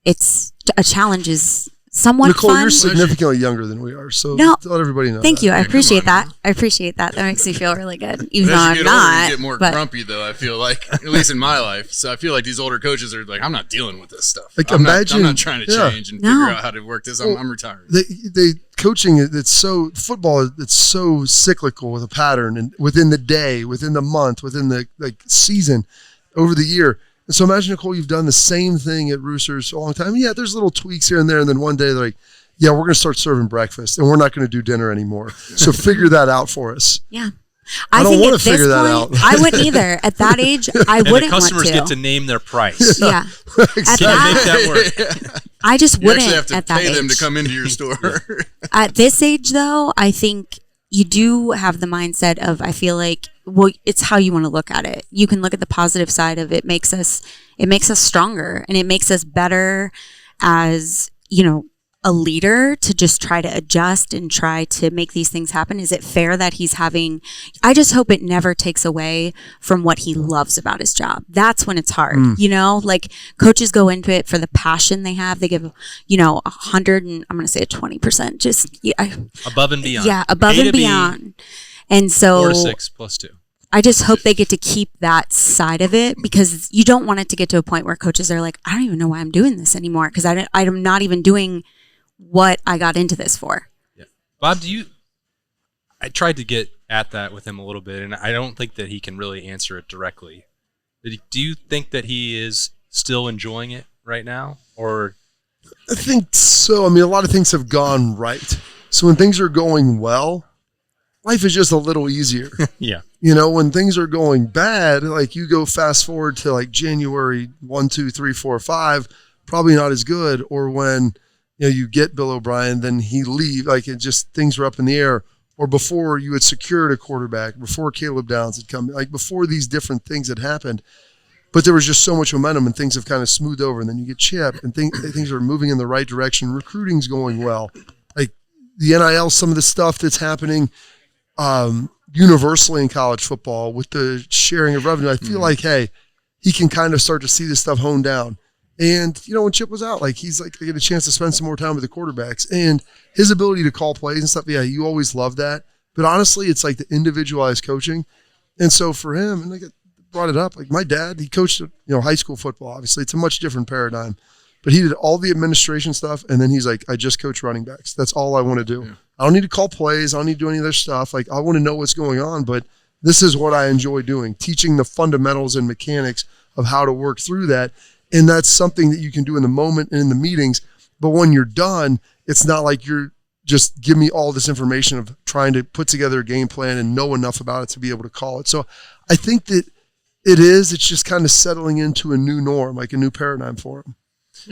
[SPEAKER 10] it's a challenge is somewhat
[SPEAKER 4] Nicole,
[SPEAKER 10] fun.
[SPEAKER 4] you're significantly younger than we are, so let everybody know.
[SPEAKER 10] Thank
[SPEAKER 4] that.
[SPEAKER 10] you. I appreciate that. I appreciate that. That makes me feel really good, even though
[SPEAKER 11] As
[SPEAKER 10] I'm
[SPEAKER 11] you get
[SPEAKER 10] not.
[SPEAKER 11] older, you get more grumpy, though, I feel like, at least in my life. So I feel like these older coaches are like, I'm not dealing with this stuff.
[SPEAKER 4] Like
[SPEAKER 11] I'm
[SPEAKER 4] imagine,
[SPEAKER 11] not trying to change and figure out how to work this. I'm retired.
[SPEAKER 4] They coaching, it's so, football, it's so cyclical with a pattern, and within the day, within the month, within the season, over the year. And so imagine, Nicole, you've done the same thing at Roosters a long time. Yeah, there's little tweaks here and there, and then one day they're like, yeah, we're going to start serving breakfast, and we're not going to do dinner anymore. So figure that out for us.
[SPEAKER 10] Yeah.
[SPEAKER 4] I don't
[SPEAKER 10] think
[SPEAKER 4] want
[SPEAKER 10] at
[SPEAKER 4] to figure
[SPEAKER 10] this
[SPEAKER 4] that
[SPEAKER 10] point,
[SPEAKER 4] out.
[SPEAKER 10] I wouldn't either. At that age, I wouldn't want to.
[SPEAKER 1] And the customers get to name their price.
[SPEAKER 10] Yeah.
[SPEAKER 4] Exactly.
[SPEAKER 10] At that,
[SPEAKER 1] Make that work.
[SPEAKER 10] I just
[SPEAKER 11] You
[SPEAKER 10] wouldn't
[SPEAKER 11] actually have to
[SPEAKER 10] at that
[SPEAKER 11] pay
[SPEAKER 10] age.
[SPEAKER 11] them to come into your store.
[SPEAKER 10] At this age, though, I think you do have the mindset of, I feel like, well, it's how you want to look at it. You can look at the positive side of it. It makes us stronger, and it makes us better as, a leader to just try to adjust and try to make these things happen. Is it fair that I just hope it never takes away from what he loves about his job. That's when it's hard, like coaches go into it for the passion they have. They give, 100 and I'm going to say 20%, just
[SPEAKER 1] above and beyond.
[SPEAKER 10] Yeah. Above and beyond. And so
[SPEAKER 1] 4 to 6 plus 2.
[SPEAKER 10] I just hope they get to keep that side of it, because you don't want it to get to a point where coaches are like, I don't even know why I'm doing this anymore, because I'm not even doing what I got into this for.
[SPEAKER 1] Yeah. Bob, I tried to get at that with him a little bit, and I don't think that he can really answer it directly. Do you think that he is still enjoying it right now? Or
[SPEAKER 4] I think so. I mean, a lot of things have gone right. So when things are going well, life is just a little easier.
[SPEAKER 1] Yeah.
[SPEAKER 4] When things are going bad, like you go fast forward to like January 1, 2, 3, 4, 5, probably not as good. Or when you get Bill O'Brien, then he leaves. Like it just, things were up in the air. Or before you had secured a quarterback, before Caleb Downs had come, like before these different things had happened. But there was just so much momentum, and things have kind of smoothed over. And then you get Chip, and things are moving in the right direction. Recruiting's going well. Like the NIL, some of the stuff that's happening universally in college football with the sharing of revenue, I feel like, hey, he can kind of start to see this stuff honed down. And, when Chip was out, like he's like, they get a chance to spend some more time with the quarterbacks, and his ability to call plays and stuff. Yeah, you always love that. But honestly, it's like the individualized coaching. And so for him, and I brought it up, like my dad, he coached, high school football. Obviously, it's a much different paradigm. But he did all the administration stuff, and then he's like, I just coach running backs. That's all I want to do. Yeah. I don't need to call plays. I don't need to do any other stuff. Like, I want to know what's going on, but this is what I enjoy doing, teaching the fundamentals and mechanics of how to work through that. And that's something that you can do in the moment and in the meetings. But when you're done, it's not like you're just give me all this information of trying to put together a game plan and know enough about it to be able to call it. So I think that it's just kind of settling into a new norm, like a new paradigm for him.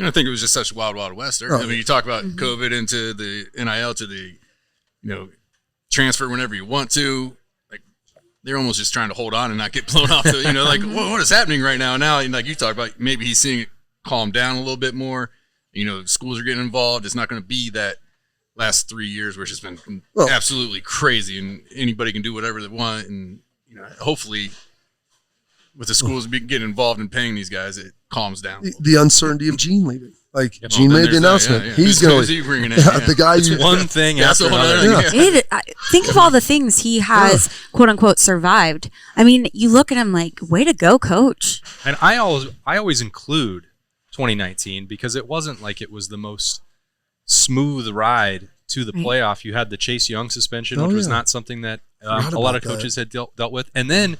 [SPEAKER 11] I think it was just such wild, wild west there. I mean, you talk about COVID into the NIL to the, transfer whenever you want to. Like they're almost just trying to hold on and not get blown off. Like what is happening right now? Now, like you talked about, maybe he's seeing it calm down a little bit more. Schools are getting involved. It's not going to be that last 3 years where it's just been absolutely crazy and anybody can do whatever they want. And hopefully, with the schools getting involved in paying these guys, it calms down.
[SPEAKER 4] The uncertainty of Gene leaving. Like Gene made the announcement. He's going to
[SPEAKER 11] bring it in.
[SPEAKER 4] the guy.
[SPEAKER 1] It's one thing after another.
[SPEAKER 10] Think of all the things he has, quote unquote, survived. I mean, you look at him like, way to go, coach.
[SPEAKER 1] And I always include 2019 because it wasn't like it was the most smooth ride to the playoff. You had the Chase Young suspension, which was not something that a lot of coaches had dealt with. And then,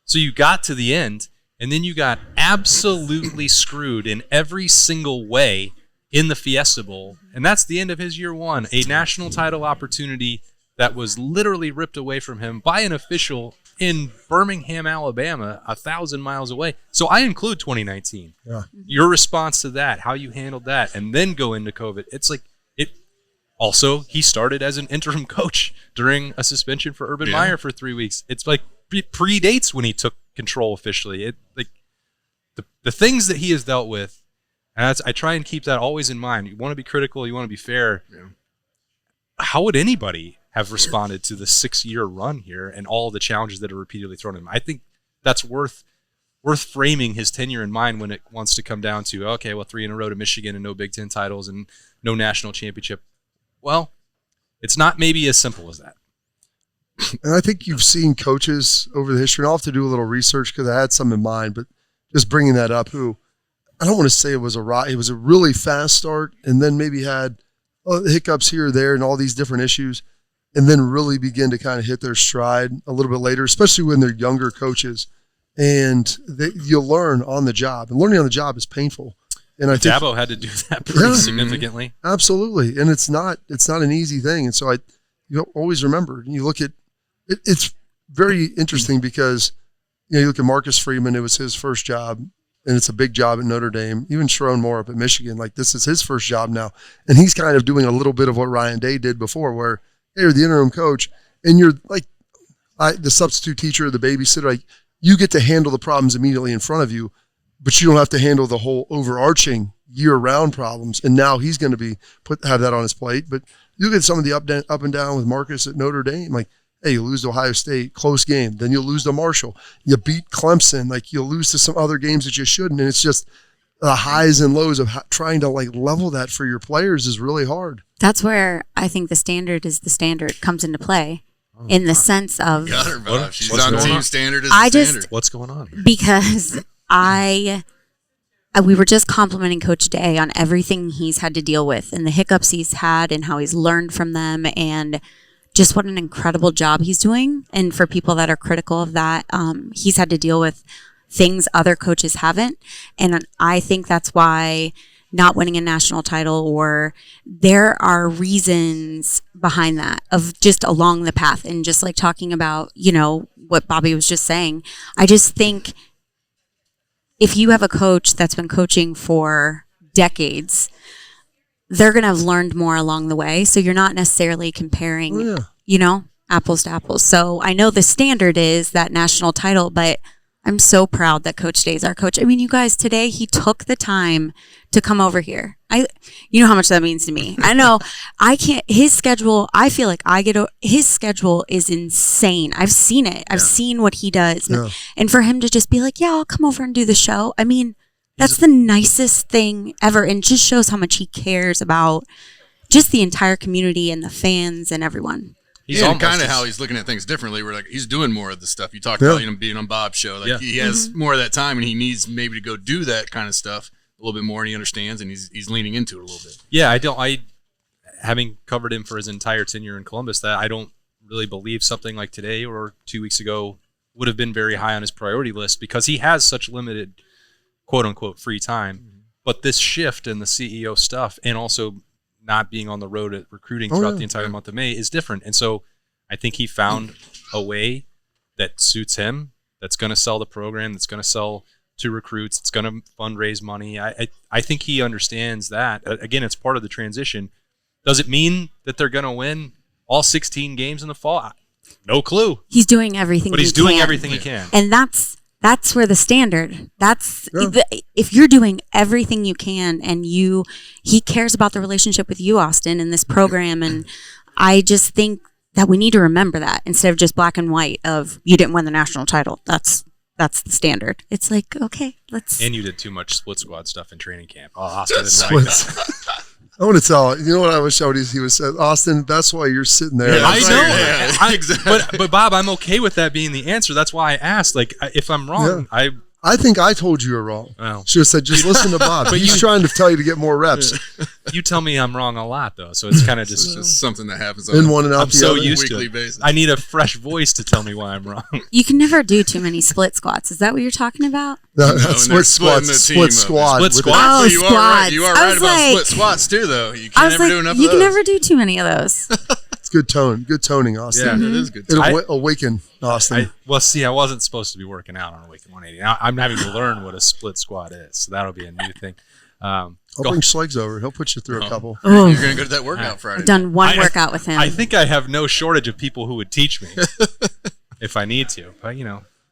[SPEAKER 1] so you got to the end, and then you got absolutely screwed in every single way in the Fiesta Bowl. And that's the end of his year one, a national title opportunity that was literally ripped away from him by an official in Birmingham, Alabama, 1,000 miles away. So I include 2019.
[SPEAKER 4] Yeah.
[SPEAKER 1] Your response to that, how you handled that, and then go into COVID. It's like also, he started as an interim coach during a suspension for Urban Meyer for 3 weeks. It's like predates when he took control officially. The things that he has dealt with, and I try and keep that always in mind. You want to be critical, you want to be fair. Yeah. How would anybody have responded to the 6-year run here and all the challenges that are repeatedly thrown at him? I think that's worth framing his tenure in mind when it wants to come down to, okay, well, 3 in a row to Michigan and no Big Ten titles and no national championship. Well, it's not maybe as simple as that.
[SPEAKER 4] And I think you've seen coaches over the history, and I'll have to do a little research because I had some in mind, but just bringing that up, who I don't want to say it was a really fast start and then maybe had hiccups here or there and all these different issues, and then really begin to kind of hit their stride a little bit later, especially when they're younger coaches. And you'll learn on the job, and learning on the job is painful. And I think
[SPEAKER 1] Dabo had to do that pretty significantly.
[SPEAKER 4] Absolutely, and it's not an easy thing. And so you always remember. You look at it, it's very interesting because you look at Marcus Freeman. It was his first job, and it's a big job at Notre Dame. Even Sharon Moore up at Michigan, like this is his first job now, and he's kind of doing a little bit of what Ryan Day did before, where you're the interim coach, and you're like the substitute teacher, the babysitter. Like you get to handle the problems immediately in front of you. But you don't have to handle the whole overarching year-round problems. And now he's going to have that on his plate. But you look at some of the up and down with Marcus at Notre Dame. Like, hey, you lose to Ohio State, close game. Then you'll lose to Marshall. You beat Clemson. Like, you'll lose to some other games that you shouldn't. And it's just the highs and lows of trying to, like, level that for your players is really hard.
[SPEAKER 10] That's where I think the standard comes into play. In the sense of...
[SPEAKER 11] Got her, Bob. She's on team standard as standard.
[SPEAKER 1] What's going on here?
[SPEAKER 10] Because... we were just complimenting Coach Day on everything he's had to deal with and the hiccups he's had and how he's learned from them and just what an incredible job he's doing. And for people that are critical of that, he's had to deal with things other coaches haven't. And I think that's why not winning a national title, or there are reasons behind that of just along the path. And just like talking about, what Bobby was just saying, I just think if you have a coach that's been coaching for decades, they're going to have learned more along the way. So you're not necessarily comparing, apples to apples. So I know the standard is that national title, but I'm so proud that Coach Day is our coach. I mean, you guys, today he took the time to come over here. You know how much that means to me. I know his schedule, I feel like his schedule is insane. I've seen it. I've seen what he does. Yeah. And for him to just be like, yeah, I'll come over and do the show. I mean, that's the nicest thing ever. And just shows how much he cares about just the entire community and the fans and everyone.
[SPEAKER 11] And kind of how he's looking at things differently. We're like, he's doing more of the stuff. You talked about being on Bob's show. Like he has more of that time, and he needs maybe to go do that kind of stuff a little bit more, and he understands, and he's leaning into it a little bit.
[SPEAKER 1] Yeah, having covered him for his entire tenure in Columbus, that I don't really believe something like today or 2 weeks ago would have been very high on his priority list because he has such limited, quote unquote, free time. Mm-hmm. But this shift in the CEO stuff, and also not being on the road at recruiting throughout the entire month of May, is different. And so I think he found a way that suits him, that's going to sell the program, that's going to sell to recruits, it's going to fundraise money. I think he understands that. Again, it's part of the transition. Does it mean that they're going to win all 16 games in the fall? No clue.
[SPEAKER 10] He's doing everything.
[SPEAKER 1] But he's doing everything he can.
[SPEAKER 10] And that's where the standard.
[SPEAKER 4] Yeah.
[SPEAKER 10] If you're doing everything you can, and he cares about the relationship with you, Austin, in this program, and I just think that we need to remember that instead of just black and white of you didn't win the national title. That's the standard. It's like, okay, let's.
[SPEAKER 1] And you did too much split squad stuff in training camp. Oh, Austin didn't like that.
[SPEAKER 4] I want to tell you know what I wish he would have said, Austin. That's why you're sitting there.
[SPEAKER 1] Yeah, I know.
[SPEAKER 11] Yeah, exactly.
[SPEAKER 1] But Bob, I'm okay with that being the answer. That's why I asked. Like, if I'm wrong,
[SPEAKER 4] I think I told you you're wrong.
[SPEAKER 1] Well,
[SPEAKER 4] should have said, just listen to Bob. But he's trying to tell you to get more reps.
[SPEAKER 1] You tell me I'm wrong a lot, though, so it's kind of
[SPEAKER 11] It's just something that happens
[SPEAKER 4] in one and out
[SPEAKER 1] I'm
[SPEAKER 4] the
[SPEAKER 1] so
[SPEAKER 4] other.
[SPEAKER 1] used
[SPEAKER 11] weekly
[SPEAKER 1] to it.
[SPEAKER 11] basis.
[SPEAKER 1] I need a fresh voice to tell me why I'm wrong.
[SPEAKER 10] You can never do too many split squats. Is that what you're talking about?
[SPEAKER 4] No,
[SPEAKER 11] and
[SPEAKER 4] that's
[SPEAKER 11] they're
[SPEAKER 4] split
[SPEAKER 11] splitting
[SPEAKER 4] squats.
[SPEAKER 11] the team
[SPEAKER 4] Split
[SPEAKER 11] up.
[SPEAKER 4] squad.
[SPEAKER 1] Split
[SPEAKER 4] with
[SPEAKER 1] squad.
[SPEAKER 4] the-
[SPEAKER 10] Oh,
[SPEAKER 11] you are right.
[SPEAKER 10] squats.
[SPEAKER 11] You are
[SPEAKER 10] I
[SPEAKER 11] right
[SPEAKER 10] was
[SPEAKER 11] about
[SPEAKER 10] like-
[SPEAKER 11] split squats too, though. You
[SPEAKER 10] I
[SPEAKER 11] can
[SPEAKER 10] was
[SPEAKER 11] never
[SPEAKER 10] like,
[SPEAKER 11] do enough
[SPEAKER 10] you
[SPEAKER 11] of
[SPEAKER 10] can
[SPEAKER 11] those.
[SPEAKER 10] never do too many of those.
[SPEAKER 4] It's good tone. Good toning, Austin.
[SPEAKER 11] Yeah, it is good.
[SPEAKER 4] It'll
[SPEAKER 1] I-
[SPEAKER 4] awaken Austin.
[SPEAKER 1] I wasn't supposed to be working out on Awaken 180. Now I'm having to learn what a split squat is, so that'll be a new thing.
[SPEAKER 4] I'll bring Schlegs over. He'll put you through a couple.
[SPEAKER 10] Oh,
[SPEAKER 11] You're gonna go to that workout Friday.
[SPEAKER 10] I've done one
[SPEAKER 1] I-
[SPEAKER 10] workout with him.
[SPEAKER 1] I think I have no shortage of people who would teach me if I need to. But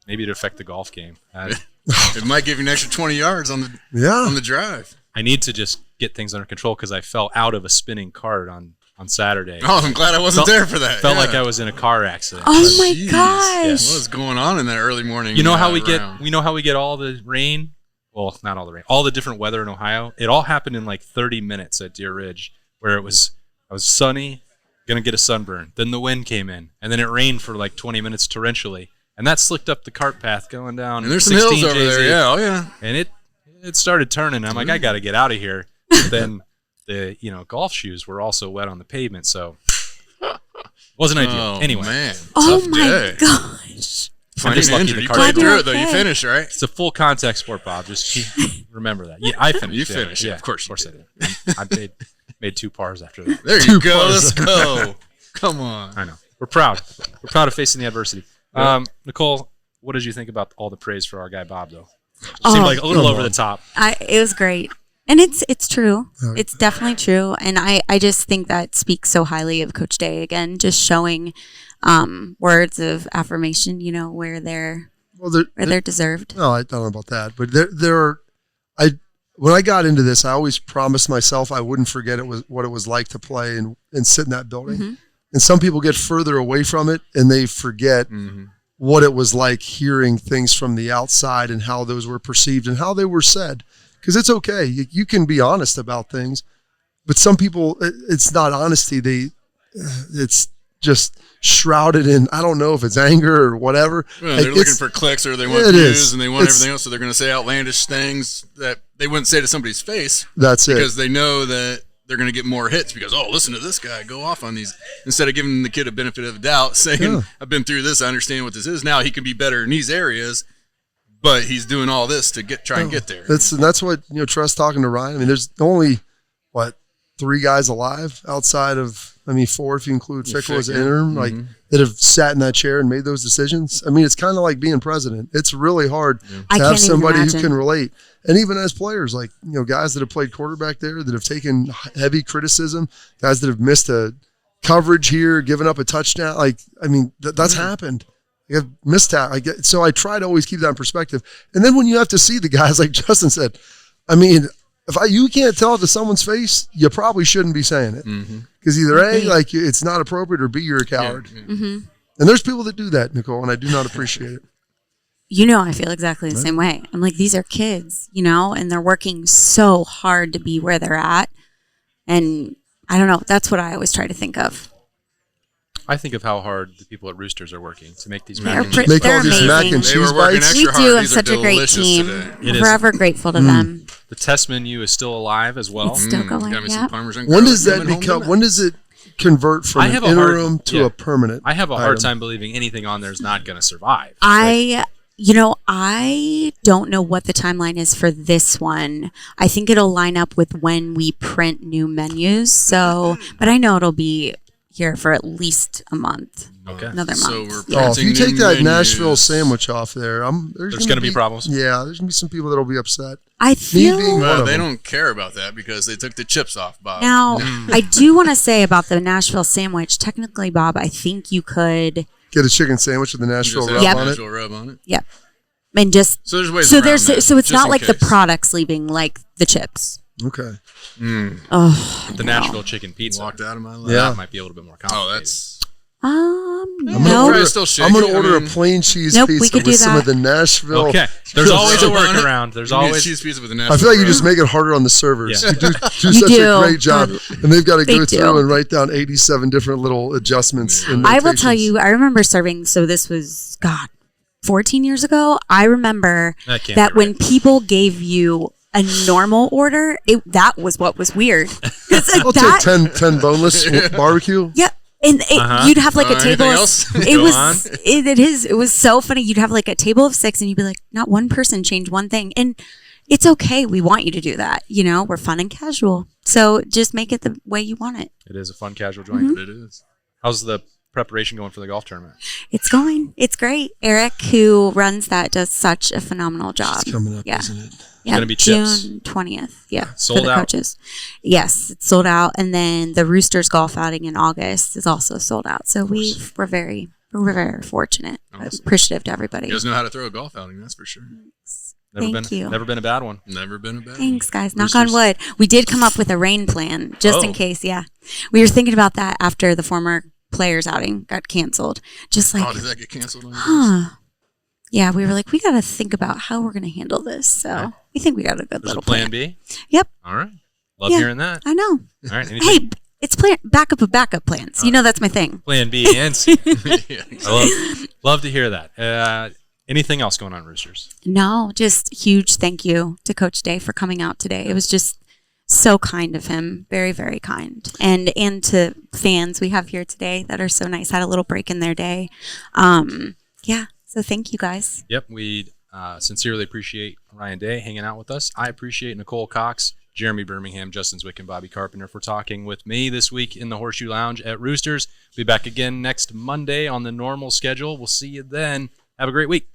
[SPEAKER 1] maybe it'd affect the golf game.
[SPEAKER 11] It might give you an extra 20 yards on the drive.
[SPEAKER 1] I need to just get things under control because I fell out of a spinning cart on Saturday.
[SPEAKER 11] Oh, I'm glad I wasn't there for that.
[SPEAKER 1] Felt
[SPEAKER 11] Yeah.
[SPEAKER 1] like I was in a car accident.
[SPEAKER 10] Oh my
[SPEAKER 11] Jeez.
[SPEAKER 10] gosh.
[SPEAKER 11] What's going on in that early morning?
[SPEAKER 1] You know how we
[SPEAKER 11] round?
[SPEAKER 1] get all the rain? Well, not all the rain. All the different weather in Ohio. It all happened in like 30 minutes at Deer Ridge, where I was sunny, gonna get a sunburn. Then the wind came in, and then it rained for like 20 minutes torrentially, and that slicked up the cart path going down.
[SPEAKER 11] And there's some hills
[SPEAKER 1] 16
[SPEAKER 11] over
[SPEAKER 1] JZ,
[SPEAKER 11] there. Yeah, oh yeah.
[SPEAKER 1] And it started turning. I'm like, I got to get out of here. But then the golf shoes were also wet on the pavement, so wasn't ideal.
[SPEAKER 11] Oh,
[SPEAKER 1] Anyway,
[SPEAKER 11] man.
[SPEAKER 10] Oh
[SPEAKER 11] Tough
[SPEAKER 10] my
[SPEAKER 11] day.
[SPEAKER 10] gosh.
[SPEAKER 1] I'm just lucky
[SPEAKER 11] injured.
[SPEAKER 1] the
[SPEAKER 11] You
[SPEAKER 1] car
[SPEAKER 11] played
[SPEAKER 1] didn't-
[SPEAKER 11] through it, though. You
[SPEAKER 10] Okay.
[SPEAKER 11] finished, right?
[SPEAKER 1] It's a full contact sport, Bob. Just remember that. Yeah, I finished.
[SPEAKER 11] You finished, yeah, of course
[SPEAKER 1] I did. I made 2 pars after that.
[SPEAKER 11] There you go. Let's go. Come on.
[SPEAKER 1] I know. We're proud. We're proud of facing the adversity. Nicole, what did you think about all the praise for our guy Bob, though? Seemed like a little over the top.
[SPEAKER 10] It was great. And it's true. It's definitely true. And I just think that speaks so highly of Coach Day again, just showing words of affirmation, where they're deserved.
[SPEAKER 4] No, I don't know about that, but when I got into this, I always promised myself I wouldn't forget what it was like to play and sit in that building.
[SPEAKER 10] Mm-hmm.
[SPEAKER 4] And some people get further away from it and they forget what it was like hearing things from the outside and how those were perceived and how they were said. Because it's okay, you can be honest about things, but some people, it's not honesty. It's just shrouded in, I don't know if it's anger or whatever.
[SPEAKER 11] Well, they're looking for clicks, or they want views, and they want everything else, so they're going to say outlandish things that they wouldn't say to somebody's face.
[SPEAKER 4] That's
[SPEAKER 11] because they know that they're going to get more hits because, oh, listen to this guy go off on these, instead of giving the kid a benefit of the doubt, saying, I've been through this, I understand what this is. Now he can be better in these areas, but he's doing all this to try and get there.
[SPEAKER 4] That's what, Trust talking to Ryan. I mean, there's only, 3 guys alive outside of, 4 if you include Fickle as interim, that have sat in that chair and made those decisions. I mean, it's kind of like being president. It's really hard to have somebody who can relate. And even as players, guys that have played quarterback there, that have taken heavy criticism, guys that have missed a coverage here, given up a touchdown. That's happened. You have missed out. So I try to always keep that in perspective. And then when you have to see the guys, like Justin said, if you can't tell it to someone's face, you probably shouldn't be saying it. Because either A, it's not appropriate, or B, you're a coward. And there's people that do that, Nicole, and I do not appreciate it.
[SPEAKER 10] I feel exactly the same way. I'm like, these are kids, and they're working so hard to be where they're at. And I don't know. That's what I always try to think of.
[SPEAKER 1] I think of how hard the people at Roosters are working to make these
[SPEAKER 10] They're
[SPEAKER 1] mac and cheese.
[SPEAKER 4] Make all these
[SPEAKER 10] amazing.
[SPEAKER 4] mac and
[SPEAKER 11] They
[SPEAKER 4] cheese
[SPEAKER 11] were working
[SPEAKER 4] bites.
[SPEAKER 11] extra
[SPEAKER 10] We
[SPEAKER 11] hard.
[SPEAKER 10] do have
[SPEAKER 11] These are
[SPEAKER 10] such a great
[SPEAKER 11] delicious
[SPEAKER 10] team.
[SPEAKER 11] today.
[SPEAKER 1] It is.
[SPEAKER 10] Forever grateful to them.
[SPEAKER 1] The test menu is still alive as well.
[SPEAKER 10] It's still going.
[SPEAKER 11] Got me some
[SPEAKER 10] Yep.
[SPEAKER 11] Parmesan
[SPEAKER 4] When
[SPEAKER 11] garlic
[SPEAKER 4] does that
[SPEAKER 11] coming home
[SPEAKER 4] become?
[SPEAKER 11] tonight.
[SPEAKER 4] When does it convert from
[SPEAKER 1] I
[SPEAKER 4] an
[SPEAKER 1] have a hard-
[SPEAKER 4] interim to
[SPEAKER 1] yeah.
[SPEAKER 4] a permanent?
[SPEAKER 1] I have a hard
[SPEAKER 4] item?
[SPEAKER 1] time believing anything on there is not going to survive.
[SPEAKER 10] I don't know what the timeline is for this one. I think it'll line up with when we print new menus. So, but I know it'll be here for at least a month.
[SPEAKER 1] Okay.
[SPEAKER 10] Another month.
[SPEAKER 11] So we're
[SPEAKER 4] Oh, if you
[SPEAKER 11] printing
[SPEAKER 4] take
[SPEAKER 11] new
[SPEAKER 4] that
[SPEAKER 11] menus.
[SPEAKER 4] Nashville sandwich off there, there's
[SPEAKER 1] going to be problems.
[SPEAKER 4] Yeah, there's going to be some people that'll be upset.
[SPEAKER 10] I
[SPEAKER 4] being
[SPEAKER 10] feel
[SPEAKER 4] one
[SPEAKER 11] Well,
[SPEAKER 4] of
[SPEAKER 11] they
[SPEAKER 4] them.
[SPEAKER 11] don't care about that because they took the chips off, Bob.
[SPEAKER 10] now. I do want to say about the Nashville sandwich. Technically, Bob, I think you could
[SPEAKER 4] Get a chicken sandwich with the Nashville
[SPEAKER 11] Just
[SPEAKER 4] rub
[SPEAKER 11] have
[SPEAKER 4] on it.
[SPEAKER 11] Nashville rub on it.
[SPEAKER 10] Yep. And just
[SPEAKER 11] So there's ways
[SPEAKER 10] so
[SPEAKER 11] around
[SPEAKER 10] there's
[SPEAKER 11] that,
[SPEAKER 10] so it's
[SPEAKER 11] just
[SPEAKER 10] not
[SPEAKER 11] in
[SPEAKER 10] like the
[SPEAKER 11] case.
[SPEAKER 10] products leaving like the chips.
[SPEAKER 4] Okay.
[SPEAKER 10] Oh,
[SPEAKER 1] The Nashville chicken pizza.
[SPEAKER 11] Walked out of my life.
[SPEAKER 4] Yeah.
[SPEAKER 1] That might be a little bit more complicated.
[SPEAKER 11] Oh, that's.
[SPEAKER 4] I'm
[SPEAKER 10] no.
[SPEAKER 4] gonna order,
[SPEAKER 11] Still
[SPEAKER 4] I'm gonna
[SPEAKER 11] shaky.
[SPEAKER 4] order
[SPEAKER 11] I mean-
[SPEAKER 4] a plain cheese
[SPEAKER 10] Nope, we
[SPEAKER 4] pizza
[SPEAKER 10] could
[SPEAKER 4] with
[SPEAKER 10] do
[SPEAKER 4] some
[SPEAKER 10] that.
[SPEAKER 4] of the Nashville.
[SPEAKER 1] Okay. There's always a
[SPEAKER 11] Rub on it.
[SPEAKER 1] workaround. There's
[SPEAKER 11] You need
[SPEAKER 1] always
[SPEAKER 11] cheese pizza with the
[SPEAKER 4] I
[SPEAKER 11] Nashville.
[SPEAKER 4] feel like you
[SPEAKER 11] rub.
[SPEAKER 4] just make it harder on the servers.
[SPEAKER 1] Yeah.
[SPEAKER 4] You do
[SPEAKER 10] You
[SPEAKER 4] such
[SPEAKER 10] do.
[SPEAKER 4] a great job, and they've got to
[SPEAKER 10] They
[SPEAKER 4] go
[SPEAKER 10] do.
[SPEAKER 4] through and write down 87 different little adjustments. And
[SPEAKER 10] I will tell
[SPEAKER 4] notations.
[SPEAKER 10] you, I remember serving. So this was 14 years ago. I remember
[SPEAKER 1] That can't
[SPEAKER 10] that
[SPEAKER 1] be
[SPEAKER 10] when people gave you a normal order, that was what was weird.
[SPEAKER 4] I'll
[SPEAKER 10] that,
[SPEAKER 4] take 10 boneless barbecue.
[SPEAKER 10] yeah. And you'd have like a table.
[SPEAKER 11] Anything
[SPEAKER 10] Of,
[SPEAKER 11] else?
[SPEAKER 10] it
[SPEAKER 1] Go
[SPEAKER 10] was
[SPEAKER 1] on.
[SPEAKER 10] it was so funny. You'd have like a table of 6, and you'd be like, not one person changed one thing, and it's okay. We want you to do that. We're fun and casual, so just make it the way you want it.
[SPEAKER 1] It is a fun casual joint.
[SPEAKER 11] It is.
[SPEAKER 1] How's the preparation going for the golf tournament?
[SPEAKER 10] It's going. It's great. Eric, who runs that, does such a phenomenal job.
[SPEAKER 4] It's coming up,
[SPEAKER 10] Yeah.
[SPEAKER 4] isn't it?
[SPEAKER 10] Yeah,
[SPEAKER 1] gonna be chips.
[SPEAKER 10] June 20th. Yeah,
[SPEAKER 1] Sold
[SPEAKER 10] for the
[SPEAKER 1] out?
[SPEAKER 10] coaches. Yes, it's sold out, and then the Roosters golf outing in August is also sold out. So we're very fortunate,
[SPEAKER 11] Awesome.
[SPEAKER 10] appreciative to everybody.
[SPEAKER 11] You guys know how to throw a golf outing, that's for sure.
[SPEAKER 10] Thank you.
[SPEAKER 1] Never been a bad one.
[SPEAKER 11] Never been a bad one.
[SPEAKER 10] Thanks, guys. Knock on wood. We did come up with a rain plan just in
[SPEAKER 1] Oh.
[SPEAKER 10] case. Yeah, we were thinking about that after the former players outing got canceled. Just like,
[SPEAKER 11] Oh, did that get canceled on you guys?
[SPEAKER 10] huh? Yeah, we were like, we got to think about how we're going to handle this. So we think we got a good
[SPEAKER 1] There's
[SPEAKER 10] little
[SPEAKER 1] a plan
[SPEAKER 10] plan.
[SPEAKER 1] B.
[SPEAKER 10] Yep.
[SPEAKER 1] All right. Love
[SPEAKER 10] Yeah.
[SPEAKER 1] hearing that.
[SPEAKER 10] I know.
[SPEAKER 1] All right. Anything?
[SPEAKER 10] Hey, it's backup of backup plans. You know that's my thing.
[SPEAKER 1] Plan B and C.
[SPEAKER 11] Yeah,
[SPEAKER 1] I love to hear that. Anything else going on, Roosters?
[SPEAKER 10] No, just huge thank you to Coach Day for coming out today. It was just so kind of him, very, very kind, and to fans we have here today that are so nice. Had a little break in their day. Yeah, so thank you guys.
[SPEAKER 1] Yep. We sincerely appreciate Ryan Day hanging out with us. I appreciate Nicole Cox, Jeremy Birmingham, Justin Zwick, and Bobby Carpenter for talking with me this week in the Horseshoe Lounge at Roosters. Be back again next Monday on the normal schedule. We'll see you then. Have a great week.